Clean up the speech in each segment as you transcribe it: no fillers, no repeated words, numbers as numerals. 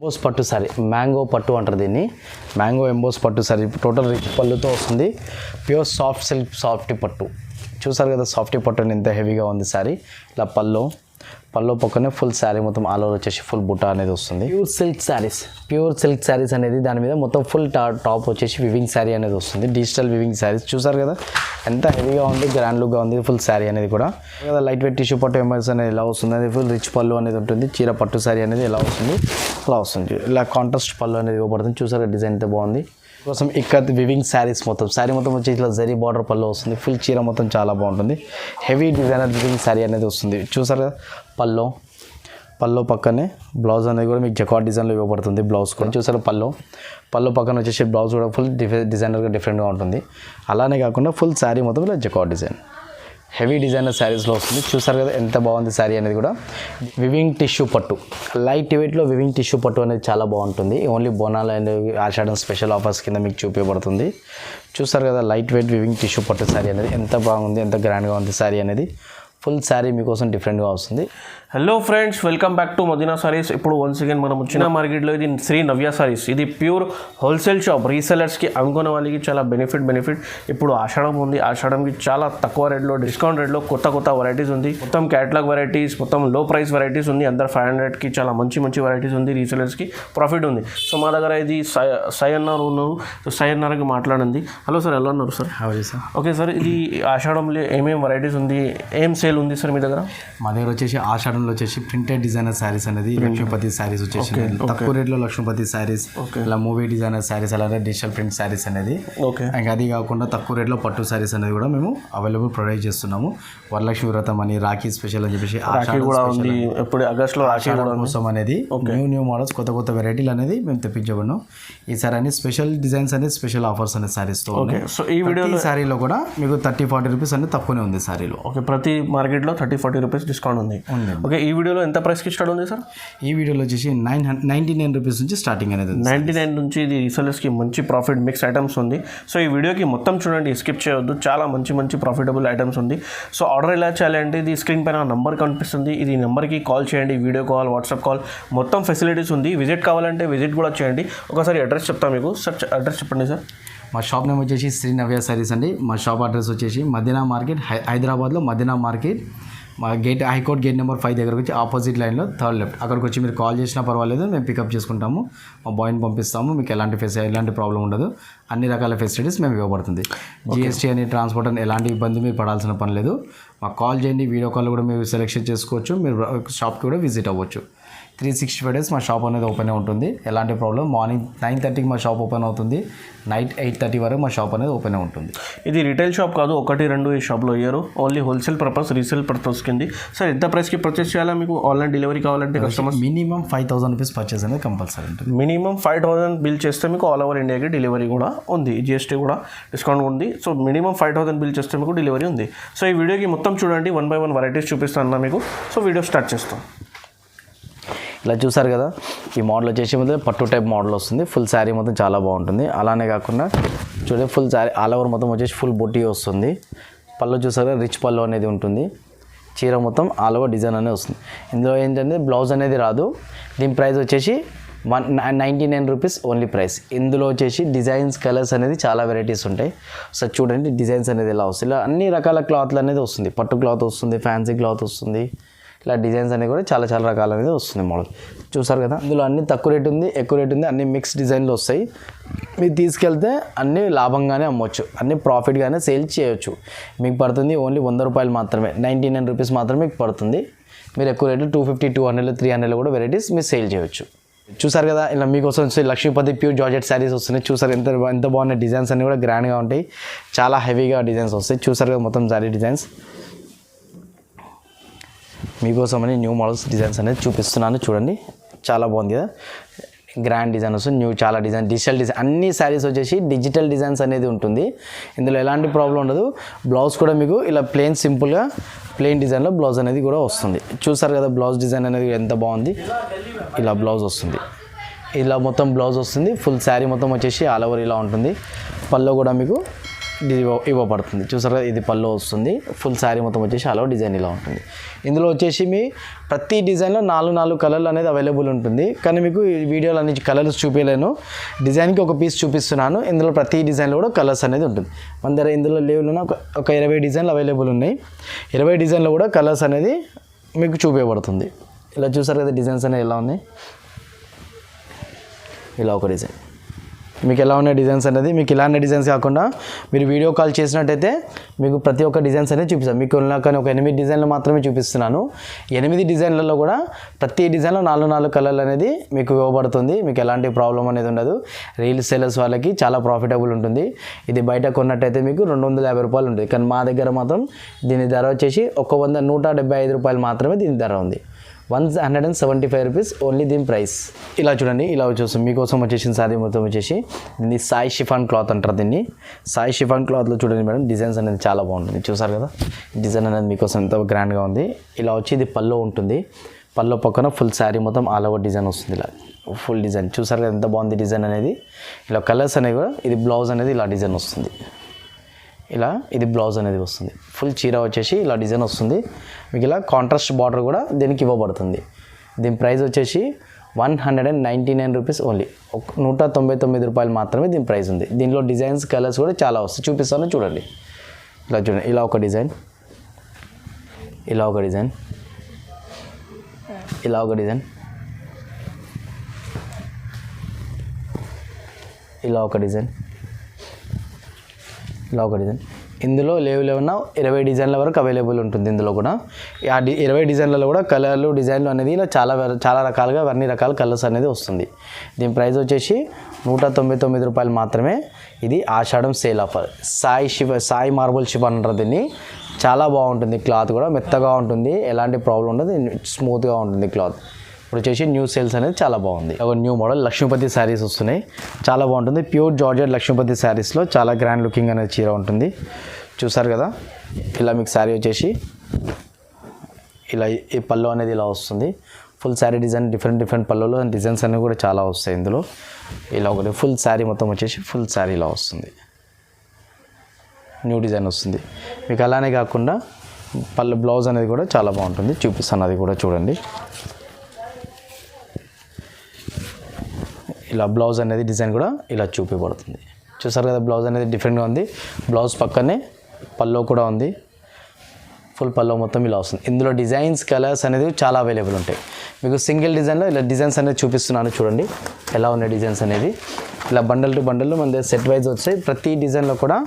Emboss పట్టు sorry mango పట్టు అంటారు దీన్ని. మ్యాంగో ఎంబోస్ పట్టు సారీ టోటల్ రిచ్ పళ్ళుతో వస్తుంది. ప్యూర్ సాఫ్ట్ సిల్క్ సాఫ్టీ పట్టు చూసారు కదా. సాఫ్టీ పట్టు ఎంత హెవీగా ఉంది సారీ. ఇలా పల్లో పక్కనే ఫుల్ శారీ మొత్తం ఆల్ ఓవర్ వచ్చేసి ఫుల్ బుటా అనేది వస్తుంది. ప్యూర్ సిల్క్ శారీస్ అనేది దాని మీద మొత్తం ఫుల్ టాప్ వచ్చేసి వివింగ్ శారీ అనేది వస్తుంది. డిజిటల్ వివింగ్ శారీస్ చూసారు కదా ఎంత హెవీగా ఉంది, గ్రాండ్ లుక్గా ఉంది ఫుల్ శారీ అనేది కూడా. లైట్ వెయిట్ టిష్యూ పట్టు ఎంబోస్ అనేది ఎలా వస్తుంది, అది ఫుల్ రిచ్ పళ్ళు అనేది ఉంటుంది. చీర పట్టు శారీ అనేది ఎలా వస్తుంది అలా వస్తుంది. ఇలా కాంట్రాస్ట్ పళ్ళు అనేది ఇవ్వబడుతుంది. చూసారు డిజైన్ ఎంత బాగుంది. కోసం ఇక్కడ వివింగ్ శారీస్ మొత్తం శారీ మొత్తం వచ్చి ఇట్లా జరీ బార్డర్ పళ్ళు వస్తుంది. ఫుల్ చీర మొత్తం చాలా బాగుంటుంది. హెవీ డిజైనర్ వివింగ్ శారీ అనేది వస్తుంది. చూసారు కదా పల్లో పక్కనే బ్లౌజ్ అనేది కూడా మీకు జకార్డ్ డిజైన్లో ఇవ్వబడుతుంది. బ్లౌజ్ కూడా చూసారు పల్లో పక్కన వచ్చేసి బ్లౌజ్ కూడా ఫుల్ డిజైనర్గా డిఫరెంట్గా ఉంటుంది. అలానే కాకుండా ఫుల్ శారీ మొత్తం ఇలా జకార్డ్ డిజైన్ హెవీ డిజైనర్ శారీస్లో వస్తుంది. చూసారు కదా ఎంత బాగుంది శారీ అనేది కూడా. వివింగ్ టిష్యూ పట్టు లైట్ వెయిట్లో వివింగ్ టిష్యూ పట్టు అనేది చాలా బాగుంటుంది. Only Bonalu and Ashadam special offers కింద మీకు చూపించబడుతుంది. చూసారు కదా లైట్ వెయిట్ వివింగ్ టిష్యూ పట్టు శారీ అనేది ఎంత బాగుంది, ఎంత గ్రాండ్గా ఉంది శారీ అనేది. ఫుల్ శారీ మీకోసం డిఫరెంట్గా వస్తుంది. Hello friends, welcome back to Madina saris. ఇప్పుడు వన్స్ అగైన్ మనం వచ్చిన మార్కెట్లో ఇది శ్రీ నవ్య సారీస్. ఇది ప్యూర్ హోల్సేల్ షాప్. రీసెలర్స్కి అనుకున్న వాళ్ళకి చాలా బెనిఫిట్. ఇప్పుడు ఆషాఢం ఉంది. ఆషాఢంకి చాలా తక్కువ రేట్లో డిస్కౌంట్ రేట్లో కొత్త వెరైటీస్ ఉంది. మొత్తం క్యాటలాగ్ వెరైటీస్, మొత్తం లో ప్రైస్ వెరైటీస్ ఉంది. అందరు 500కి చాలా మంచి వెరైటీస్ ఉంది. రీసెలర్స్కి ప్రాఫిట్ ఉంది. సో మా దగ్గర ఇది సాయన్నారు ఉన్నారు. సో సాయన్నరకి మాట్లాడింది. హలో సార్, ఎలా ఉన్నారు సార్? ఓకే సార్, ఇది ఆషాఢంలో ఏమేమి వెరైటీస్ ఉంది, ఏం సేల్ ఉంది సార్ మీ దగ్గర? మా దగ్గర వచ్చేసి ఆషాఢంలో వచ్చేసి ప్రింటెడ్ డిజైనర్ శారీస్ అనేది లక్ష్మీపతి శారీస్ వచ్చేసి తక్కువ రేట్లో లక్ష్మీపతి శారీస్, ఇలా మూవీ డిజైనర్ శారీస్, అలాగే డిజిటల్ ప్రింట్ శారీస్ అనేది. ఇంకా అది కాకుండా తక్కువ రేట్లో పట్టు శారీస్ అనేది కూడా మేము అవైలబుల్ ప్రొవైడ్ చేస్తున్నాము. వరలక్ష్మి వ్రతం అని, రాఖీ స్పెషల్ అని చెప్పేసి ఇప్పుడు ఆగస్ట్లో ఆషాఢం కోసం అనేది న్యూ మోడల్స్ కొత్త వెరైటీలు అనేది మేము తెప్పించబడినాం. ఈసారి అన్ని స్పెషల్ డిజైన్స్ అనేది స్పెషల్ ఆఫర్స్ అనే శారీస్తో. సో ఈ వీడియో శారీలో కూడా మీకు 30-40 రూపీస్ అనేది తక్కువనే ఉంది శారీలో. ఓకే, ప్రతి మార్కెట్లో 30-40 రూపీస్ డిస్కౌంట్ ఉంది. ఓకే, ఈ వీడియోలో ఎంత ప్రైస్కి స్టార్ట్ ఉంది సార్? ఈ వీడియోలో వచ్చేసి 99 రూపీస్ నుంచి స్టార్టింగ్ అనేది 99 నుంచి. ఇది రీసెలర్స్కి మంచి ప్రాఫిట్ మిక్స్ ఐటమ్స్ ఉంది. సో ఈ వీడియోకి మొత్తం చూడండి, స్కిప్ చేయొద్దు. చాలా మంచి ప్రాఫిటబుల్ ఐటమ్స్ ఉంది. సో ఆర్డర్ ఎలా చేయాలంటే ఇది స్క్రీన్ పైన నంబర్ కనిపిస్తుంది. ఇది నెంబర్కి కాల్ చేయండి. వీడియో కాల్, వాట్సాప్ కాల్ మొత్తం ఫెసిలిటీస్ ఉంది. విజిట్ కావాలంటే విజిట్ కూడా చేయండి. ఒకసారి అడ్రస్ చెప్తాను మీకు. సార్ అడ్రస్ చెప్పండి సార్. మా షాప్ నేమ్ వచ్చేసి శ్రీ నవ్య సారీస్ అండి. మా షాప్ అడ్రస్ వచ్చేసి మదీనా మార్కెట్, హైదరాబాద్లో మదీనా మార్కెట్. మా హైకోర్ట్ గేట్ నెంబర్ 5 దగ్గరకు వచ్చి ఆపోజిట్ లైన్లో థర్డ్ లెఫ్ట్. అక్కడికి వచ్చి మీరు కాల్ చేసినా పర్వాలేదు, మేము పికప్ చేసుకుంటాము. మా బాయ్ని పంపిస్తాము. మీకు ఎలాంటి ప్రాబ్లం ఉండదు. అన్ని రకాల ఫెసిలిటీస్ మేము ఇవ్వబడుతుంది. జిఎస్టీ అని, ట్రాన్స్పోర్ట్ అని ఎలాంటి ఇబ్బంది మీరు పడాల్సిన పని లేదు. మాకు కాల్ చేయండి. వీడియో కాల్ కూడా మీరు సెలెక్షన్ చేసుకోవచ్చు. మీరు షాప్కి కూడా విజిట్ అవ్వచ్చు. 365 days మా షాప్ అనేది ఓపెన్ ఉంటుంది. ఎలాంటి ప్రాబ్లం. మార్నింగ్ 9:30కి మా షాప్ ఓపెన్ అవుతుంది. నైట్ 8:30 వరకు మా షాప్ అనేది ఓపెన్ ఉంటుంది. ఇది రిటైల్ షాప్ కాదు, 1-2 ఈ షాప్లో ఇయ్యారు. Only wholesale purpose, resale purpose కింది. సార్ ఎంత ప్రైస్కి పర్చేస్ చేయాలా? మీకు ఆన్లైన్ డెలివరీ కావాలంటే కస్టమర్స్ మినిమం 5,000 రూపీస్ పర్చేస్ అనేది కంపల్సరీ ఉంటుంది. మినిమం 5,000 బిల్ చేస్తే మీకు ఆల్ ఓవర్ ఇండియాకి డెలివరీ కూడా ఉంది. జిఎస్టీ కూడా డిస్కౌంట్ ఉంది. సో మినిమం 5,000 బిల్ చేస్తే మీకు డెలివరీ ఉంది. సో ఈ వీడియోకి మొత్తం చూడండి, 1 by 1 వెరైటీస్ చూపిస్తాను మీకు. సో వీడియో స్టార్ట్ చేస్తాం. ఇలా చూసారు కదా, ఈ మోడల్ వచ్చేసి మొత్తం పట్టు టైప్ మోడల్ వస్తుంది. ఫుల్ శారీ మొత్తం చాలా బాగుంటుంది. అలానే కాకుండా చూడండి ఫుల్ శారీ ఆల్ ఓవర్ మొత్తం వచ్చేసి ఫుల్ బొట్టి వస్తుంది. పళ్ళు చూసారు, రిచ్ పళ్ళు అనేది ఉంటుంది. చీర మొత్తం ఆల్ ఓవర్ డిజైన్ అనేది వస్తుంది. ఇందులో ఏంటంటే బ్లౌజ్ అనేది రాదు. దీని ప్రైస్ వచ్చేసి 199 రూపీస్ ఓన్లీ ప్రైస్. ఇందులో వచ్చేసి డిజైన్స్, కలర్స్ అనేది చాలా వెరైటీస్ ఉంటాయి. సో చూడండి డిజైన్స్ అనేది ఎలా వస్తుంది. ఇలా అన్ని రకాల క్లాత్లు అనేది వస్తుంది. పట్టు క్లాత్ వస్తుంది, ఫ్యాన్సీ క్లాత్ వస్తుంది. ఇలా డిజైన్స్ అనేవి కూడా చాలా రకాలు అనేది వస్తుంది మోడల్. చూసారు కదా, ఇందులో అన్ని తక్కువ రేట్ ఉంది, ఎక్కువ రేట్ ఉంది, అన్ని మిక్స్ డిజైన్లు వస్తాయి. మీరు తీసుకెళ్తే అన్నీ లాభంగానే అమ్మొచ్చు, అన్నీ ప్రాఫిట్గానే సేల్ చేయొచ్చు. మీకు పడుతుంది ఓన్లీ 100 రూపాయలు మాత్రమే, 99 రూపీస్ మాత్రమే మీకు పడుతుంది. మీరు ఎక్కువ రేటు 250, 200, 300 కూడా వెరైటీస్ మీరు సేల్ చేయొచ్చు. చూసారు కదా, ఇలా మీకోసం వచ్చి లక్ష్మీపతి ప్యూర్ జార్జెట్ శారీస్ వస్తున్నాయి. చూసారు ఎంత బాగున్నాయి. డిజైన్స్ అన్నీ కూడా గ్రాండ్గా ఉంటాయి. చాలా హెవీగా డిజైన్స్ వస్తాయి. చూసారు కదా మొత్తం శారీ డిజైన్స్ మీకోసం అని న్యూ మోడల్స్ డిజైన్స్ అనేది చూపిస్తున్నాను. చూడండి చాలా బాగుంది కదా, గ్రాండ్ డిజైన్ వస్తుంది. న్యూ చాలా డిజిటల్ డిజైన్. అన్ని శారీస్ వచ్చేసి డిజిటల్ డిజైన్స్ అనేది ఉంటుంది. ఇందులో ఎలాంటి ప్రాబ్లం ఉండదు. బ్లౌజ్ కూడా మీకు ఇలా సింపుల్గా ప్లెయిన్ డిజైన్లో బ్లౌజ్ అనేది కూడా వస్తుంది. చూసారు కదా బ్లౌజ్ డిజైన్ అనేది ఎంత బాగుంది. ఇలా బ్లౌజ్ వస్తుంది. ఇలా మొత్తం బ్లౌజ్ వస్తుంది. ఫుల్ శారీ మొత్తం వచ్చేసి ఆల్ ఓవర్ ఇలా ఉంటుంది. పళ్ళు కూడా మీకు ఇది ఇవ్వబడుతుంది. చూసారా, ఇది పళ్ళు వస్తుంది. ఫుల్ శారీ మొత్తం వచ్చేసి అలా డిజైన్ ఇలా ఉంటుంది. ఇందులో వచ్చేసి మీ ప్రతి డిజైన్లో 4 కలర్లు అనేది అవైలబుల్ ఉంటుంది. కానీ మీకు ఈ వీడియోలో అన్ని కలర్స్ చూపించలేను, డిజైన్కి ఒక పీస్ చూపిస్తున్నాను. ఇందులో ప్రతి డిజైన్లో కూడా కలర్స్ అనేది ఉంటుంది. మన దగ్గర ఇందులో లేవులున్న ఒక 20 డిజైన్లు అవైలబుల్ ఉన్నాయి. 20 డిజైన్లో కూడా కలర్స్ అనేది మీకు చూపించబడుతుంది. ఇలా చూసారు కదా డిజైన్స్ అనేవి ఎలా ఉన్నాయి. ఇలా ఒక డిజైన్ మీకు ఎలా ఉన్నాయి డిజైన్స్ అనేది. మీకు ఇలాంటి డిజైన్స్ కాకుండా మీరు వీడియో కాల్ చేసినట్టయితే మీకు ప్రతి ఒక్క డిజైన్స్ అనేది చూపిస్తాను. మీకు కానీ ఒక 8 డిజైన్లు మాత్రమే చూపిస్తున్నాను. 8 డిజైన్లలో కూడా ప్రతి డిజైన్లో 4 కలర్లు అనేది మీకు ఇవ్వబడుతుంది. మీకు ఎలాంటి ప్రాబ్లం అనేది ఉండదు. రీల్ సేలర్స్ వాళ్ళకి చాలా ప్రాఫిటబుల్ ఉంటుంది. ఇది బయట కొన్నట్టయితే మీకు 250 రూపాయలు ఉంటుంది. కానీ మా దగ్గర మాత్రం దీని ధర వచ్చేసి 175 రూపాయలు మాత్రమే దీని ధర ఉంది. 175 రూపీస్ ఓన్లీ దీని ప్రైస్. ఇలా చూడండి, ఇలా వచ్చేసి మీకోసం వచ్చేసిన శారీ మొత్తం వచ్చేసి దీన్ని సాయి షిఫాన్ క్లాత్ అంటారు. దీన్ని సాయి షిఫాన్ క్లాత్లో చూడండి మేడం, డిజైన్స్ అనేది చాలా బాగుంటుంది. చూసారు కదా డిజైన్ అనేది మీకోసం ఎంత గ్రాండ్గా ఉంది. ఇలా వచ్చి ఇది పల్లో ఉంటుంది. పల్లో పక్కన ఫుల్ శారీ మొత్తం ఆల్ ఓవర్ డిజైన్ వస్తుంది. ఇలా ఫుల్ డిజైన్ చూసారు కదా ఎంత బాగుంది డిజైన్ అనేది. ఇలా కలర్స్ అనేవి కూడా ఇది బ్లౌజ్ అనేది ఇలా డిజైన్ వస్తుంది. ఇలా ఇది బ్లౌజ్ అనేది వస్తుంది. ఫుల్ చీర వచ్చేసి ఇలా డిజైన్ వస్తుంది. మీకు ఇలా కాంట్రాస్ట్ బార్డర్ కూడా దీనికి ఇవ్వబడుతుంది. దీని ప్రైస్ వచ్చేసి 199 రూపీస్ ఓన్లీ. 199 రూపాయలు మాత్రమే దీని ప్రైస్ ఉంది. దీనిలో డిజైన్స్ కలర్స్ కూడా చాలా వస్తాయి, చూపిస్తాను చూడండి. ఇలా చూడండి, ఇలా ఒక డిజైన్, ఇలా ఒక డిజైన్, ఇలా ఒక డిజైన్, ఇలా ఒక డిజైన్, ఇలా ఒక డిజైన్. ఇందులో లేవున్నా 20 డిజైన్ల వరకు అవైలబుల్ ఉంటుంది. ఇందులో కూడా 20 డిజైన్లలో కూడా కలర్లు డిజైన్లు అనేది ఇలా చాలా రకాలుగా అన్ని రకాల కలర్స్ అనేది వస్తుంది. దీని ప్రైస్ వచ్చేసి 199 రూపాయలు మాత్రమే. ఇది Ashadham sale offer. Sai marble chiffon అంటారు దీన్ని. చాలా బాగుంటుంది. క్లాత్ కూడా మెత్తగా ఉంటుంది, ఎలాంటి ప్రాబ్లం ఉండదు, స్మూత్గా ఉంటుంది క్లాత్. ఇప్పుడు వచ్చేసి న్యూ సేల్స్ అనేది చాలా బాగుంది. ఒక న్యూ మోడల్ లక్ష్మీపతి శారీస్ వస్తున్నాయి, చాలా బాగుంటుంది. ప్యూర్ జార్జెట్ లక్ష్మీపతి శారీస్లో చాలా గ్రాండ్ లుకింగ్ అనేది చీర ఉంటుంది. చూసారు కదా, ఇలా మీకు శారీ వచ్చేసి ఇలా ఈ పళ్ళు అనేది ఇలా వస్తుంది. ఫుల్ శారీ డిజైన్ డిఫరెంట్ పళ్ళులో డిజైన్స్ అనేవి కూడా చాలా వస్తాయి ఇందులో. ఇలా ఒకటి ఫుల్ శారీ మొత్తం వచ్చేసి ఫుల్ శారీ ఇలా వస్తుంది. న్యూ డిజైన్ వస్తుంది మీకు. అలానే కాకుండా పళ్ళు బ్లౌజ్ అనేది కూడా చాలా బాగుంటుంది, చూపిస్తాను అది కూడా చూడండి. ఇలా బ్లౌజ్ అనేది డిజైన్ కూడా ఇలా చూపించబడుతుంది. చూసారు కదా బ్లౌజ్ అనేది డిఫరెంట్గా ఉంది. బ్లౌజ్ పక్కనే పల్లో కూడా ఉంది. ఫుల్ పల్లో మొత్తం ఇలా వస్తుంది. ఇందులో డిజైన్స్ కలర్స్ అనేది చాలా అవైలబుల్ ఉంటాయి. మీకు సింగిల్ డిజైన్లో ఇలా డిజైన్స్ అనేది చూపిస్తున్నాను చూడండి ఎలా ఉన్నాయి డిజైన్స్ అనేది. ఇలా బండల్ టు బండల్ మన దగ్గర సెట్ వైజ్ వచ్చాయి. ప్రతి డిజైన్లో కూడా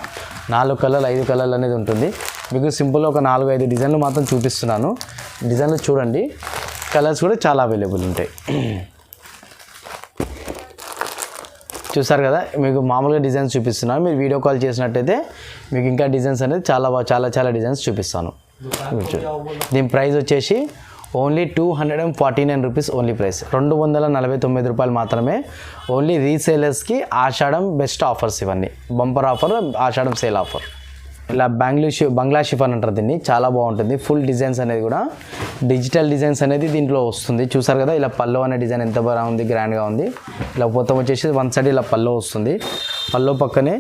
4 కలర్లు 5 కలర్లు అనేది ఉంటుంది. మీకు సింపుల్గా ఒక 4-5 డిజైన్లు మాత్రం చూపిస్తున్నాను. డిజైన్లు చూడండి, కలర్స్ కూడా చాలా అవైలబుల్ ఉంటాయి. చూసారు కదా, మీకు మామూలుగా డిజైన్స్ చూపిస్తున్నాను. మీరు వీడియో కాల్ చేసినట్టయితే మీకు ఇంకా డిజైన్స్ అనేది చాలా డిజైన్స్ చూపిస్తాను. దీని ప్రైస్ వచ్చేసి ఓన్లీ 249 రూపీస్ ఓన్లీ ప్రైస్. 249 రూపాయలు మాత్రమే. ఓన్లీ రీసేలర్స్కి ఆషాఢం బెస్ట్ ఆఫర్స్ ఇవన్నీ. బంపర్ ఆఫర్, ఆషాఢం సేల్ ఆఫర్. ఇలా బంగ్లా షిఫాన్ అంటారు దీన్ని. చాలా బాగుంటుంది. ఫుల్ డిజైన్స్ అనేది కూడా డిజిటల్ డిజైన్స్ అనేది దీంట్లో వస్తుంది. చూసారు కదా ఇలా పల్లో అనే డిజైన్ ఎంత బాగా ఉంది, గ్రాండ్గా ఉంది. ఇలా మొత్తం వచ్చేసి వన్ సైడ్ ఇలా పల్లో వస్తుంది. పల్లో పక్కనే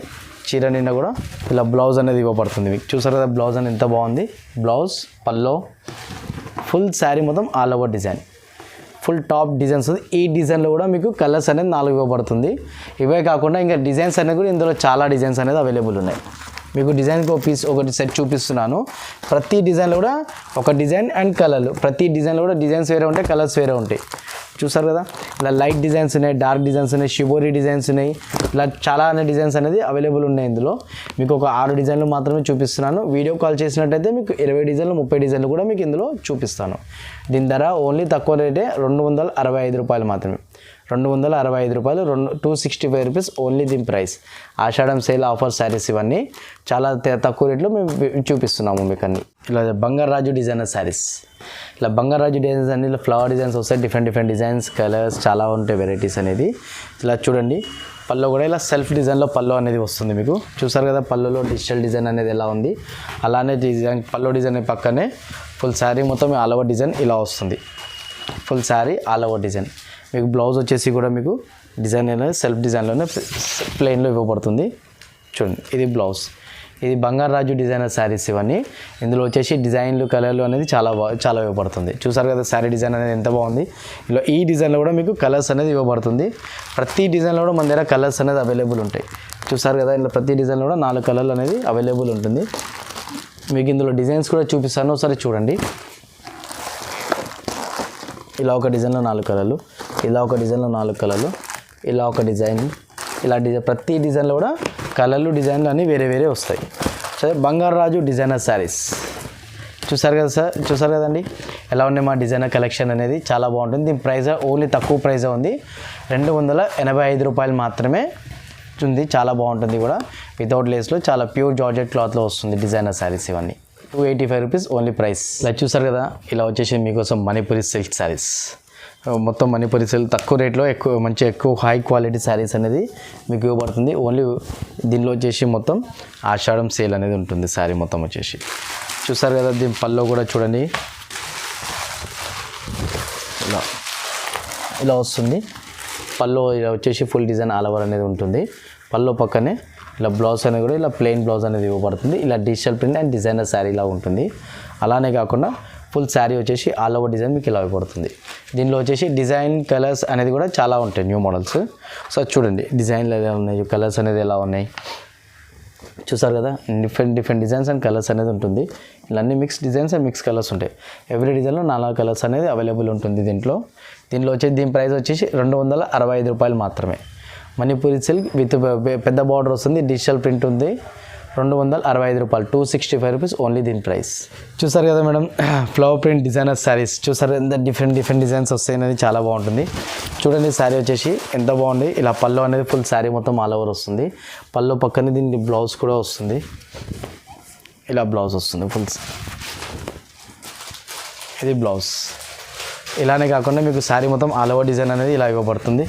చీర నిండా కూడా ఇలా బ్లౌజ్ అనేది ఇవ్వబడుతుంది మీకు. చూసారు కదా బ్లౌజ్ అనేది ఎంత బాగుంది. బ్లౌజ్, పల్లో, ఫుల్ శారీ మొత్తం all over design, full top designs ఉంది. ఈ డిజైన్లో కూడా మీకు కలర్స్ అనేది 4 ఇవ్వబడుతుంది. ఇవే కాకుండా ఇంకా డిజైన్స్ అనేది కూడా ఇందులో చాలా డిజైన్స్ అనేది అవైలబుల్ ఉన్నాయి. మీకు డిజైన్కి ఒక పీస్ ఒకటి సెట్ చూపిస్తున్నాను. ప్రతి డిజైన్లో కూడా ఒక డిజైన్ అండ్ కలర్లు. ప్రతి డిజైన్లో కూడా డిజైన్స్ వేరే ఉంటాయి, కలర్స్ వేరే ఉంటాయి. చూసారు కదా ఇలా లైట్ డిజైన్స్ ఉన్నాయి, డార్క్ డిజైన్స్ ఉన్నాయి, షిబోరీ డిజైన్స్ ఉన్నాయి. ఇలా చాలా డిజైన్స్ అనేది అవైలబుల్ ఉన్నాయి. ఇందులో మీకు ఒక 6 డిజైన్లు మాత్రమే చూపిస్తున్నాను. వీడియో కాల్ చేసినట్టయితే మీకు 20 డిజైన్లు 30 డిజైన్లు కూడా మీకు ఇందులో చూపిస్తాను. దీని ధర ఓన్లీ తక్కువ రేటే 265 రూపాయలు మాత్రమే. 265 రూపాయలు, 265 రూపీస్ ఓన్లీ దీని ప్రైస్. ఆషాఢం సేల్ ఆఫర్ శారీస్ ఇవన్నీ చాలా తక్కువ రేట్లో మేము చూపిస్తున్నాము మీకు అన్ని. ఇలా బంగారాజు డిజైనర్ శారీస్. ఇలా బంగారాజు డిజైన్స్ అన్ని ఇలా ఫ్లవర్ డిజైన్స్ వస్తాయి. డిఫరెంట్ డిజైన్స్, కలర్స్ చాలా ఉంటాయి, వెరైటీస్ అనేది. ఇలా చూడండి పల్లో కూడా ఇలా సెల్ఫ్ డిజైన్లో పల్లో అనేది వస్తుంది మీకు. చూసారు కదా పల్లోలో డిజిటల్ డిజైన్ అనేది ఎలా ఉంది. అలానే డిజైన్ పల్లో డిజైన్ పక్కనే ఫుల్ శారీ మొత్తం ఆల్ ఓవర్ డిజైన్ ఇలా వస్తుంది. Full sari all over design. మీకు బ్లౌజ్ వచ్చేసి కూడా మీకు డిజైన్ అనేది సెల్ఫ్ డిజైన్లోనే ప్లెయిన్లో ఇవ్వబడుతుంది. చూడండి ఇది బ్లౌజ్. ఇది బంగారు రాజు డిజైనర్ శారీస్ ఇవన్నీ. ఇందులో వచ్చేసి డిజైన్లు కలర్లు అనేది చాలా ఇవ్వబడుతుంది. చూసారు కదా శారీ డిజైన్ అనేది ఎంత బాగుంది. ఇలా ఈ డిజైన్లో కూడా మీకు కలర్స్ అనేది ఇవ్వబడుతుంది. ప్రతి డిజైన్లో కూడా మన దగ్గర కలర్స్ అనేది అవైలబుల్ ఉంటాయి. చూసారు కదా ఇలా ప్రతి డిజైన్లో కూడా 4 కలర్లు అనేది అవైలబుల్ ఉంటుంది. మీకు ఇందులో డిజైన్స్ కూడా చూపిస్తాను, ఒకసారి చూడండి. ఇలా ఒక డిజైన్లో 4 కలర్లు, ఇలా ఒక డిజైన్లో 4 కలర్లు, ఇలా ఒక డిజైన్, ఇలా ప్రతి డిజైన్లో కూడా కలర్లు డిజైన్లు అన్నీ వేరే వేరే వస్తాయి. సరే బంగారు రాజు డిజైనర్ శారీస్ చూసారు కదా సార్, చూసారు కదండి ఎలా ఉన్నాయి మా డిజైనర్ కలెక్షన్ అనేది. చాలా బాగుంటుంది. దీని ప్రైస్ ఓన్లీ తక్కువ ప్రైస్ ఉంది, 285 రూపాయలు మాత్రమే ఉంది. చాలా బాగుంటుంది కూడా, వితౌట్ లేస్లో చాలా ప్యూర్ జార్జెట్ క్లాత్లో వస్తుంది డిజైనర్ శారీస్ ఇవన్నీ. 285 రూపీస్ ఓన్లీ ప్రైస్. ఇలా చూసారు కదా, ఇలా వచ్చేసి మీకోసం మణిపురి సిల్క్ శారీస్. మొత్తం మణిపురి సిల్క్ తక్కువ రేట్లో ఎక్కువ హై క్వాలిటీ శారీస్ అనేది మీకు ఇవ్వబడుతుంది. ఓన్లీ దీనిలో వచ్చేసి మొత్తం ఆషాఢం సేల్ అనేది ఉంటుంది. శారీ మొత్తం వచ్చేసి చూసారు కదా. దీని పల్లో కూడా చూడండి ఇలా వస్తుంది. పల్లో ఇలా వచ్చేసి ఫుల్ డిజైన్ ఆల్ ఓవర్ అనేది ఉంటుంది. పల్లో పక్కనే ఇలా బ్లౌజ్ అనేది కూడా ఇలా ప్లెయిన్ బ్లౌజ్ అనేది ఇవ్వబడుతుంది. ఇలా digital print and designer sari ఇలా ఉంటుంది. అలానే కాకుండా ఫుల్ శారీ వచ్చేసి ఆల్ ఓవర్ డిజైన్ మీకు ఇలా ఇవ్వబడుతుంది. దీనిలో వచ్చేసి డిజైన్ కలర్స్ అనేది కూడా చాలా ఉంటాయి, న్యూ మోడల్స్. సో చూడండి డిజైన్లు ఎలా ఉన్నాయి, కలర్స్ అనేది ఎలా ఉన్నాయి చూసారు కదా. డిఫరెంట్ డిజైన్స్ అండ్ కలర్స్ అనేది ఉంటుంది. ఇలా అన్ని mix designs and mix colours ఉంటాయి. ఎవ్రీ డిజైన్లో 4 కలర్స్ అనేది అవైలబుల్ ఉంటుంది దీంట్లో వచ్చేసి. దీని ప్రైస్ వచ్చేసి 265 రూపాయలు మాత్రమే. మణిపురి సిల్క్ విత్ పెద్ద బార్డర్ వస్తుంది, డిజిటల్ ప్రింట్ ఉంది. 265 రూపాయలు, 265 రూపీస్ ఓన్లీ దీని ప్రైస్. చూసారు కదా madam, flower print designer saris చూసారు ఎంత డిఫరెంట్ డిజైన్స్ వస్తాయి అనేది చాలా బాగుంటుంది. చూడండి శారీ వచ్చేసి ఎంత బాగుంది. ఇలా పళ్ళు అనేది ఫుల్ శారీ మొత్తం ఆల్ ఓవర్ వస్తుంది. పళ్ళు పక్కనే దీనికి బ్లౌజ్ కూడా వస్తుంది. ఇలా బ్లౌజ్ వస్తుంది ఫుల్, ఇది బ్లౌజ్. ఇలానే కాకుండా మీకు శారీ మొత్తం ఆల్ ఓవర్ డిజైన్ అనేది ఇలా ఇవ్వబడుతుంది.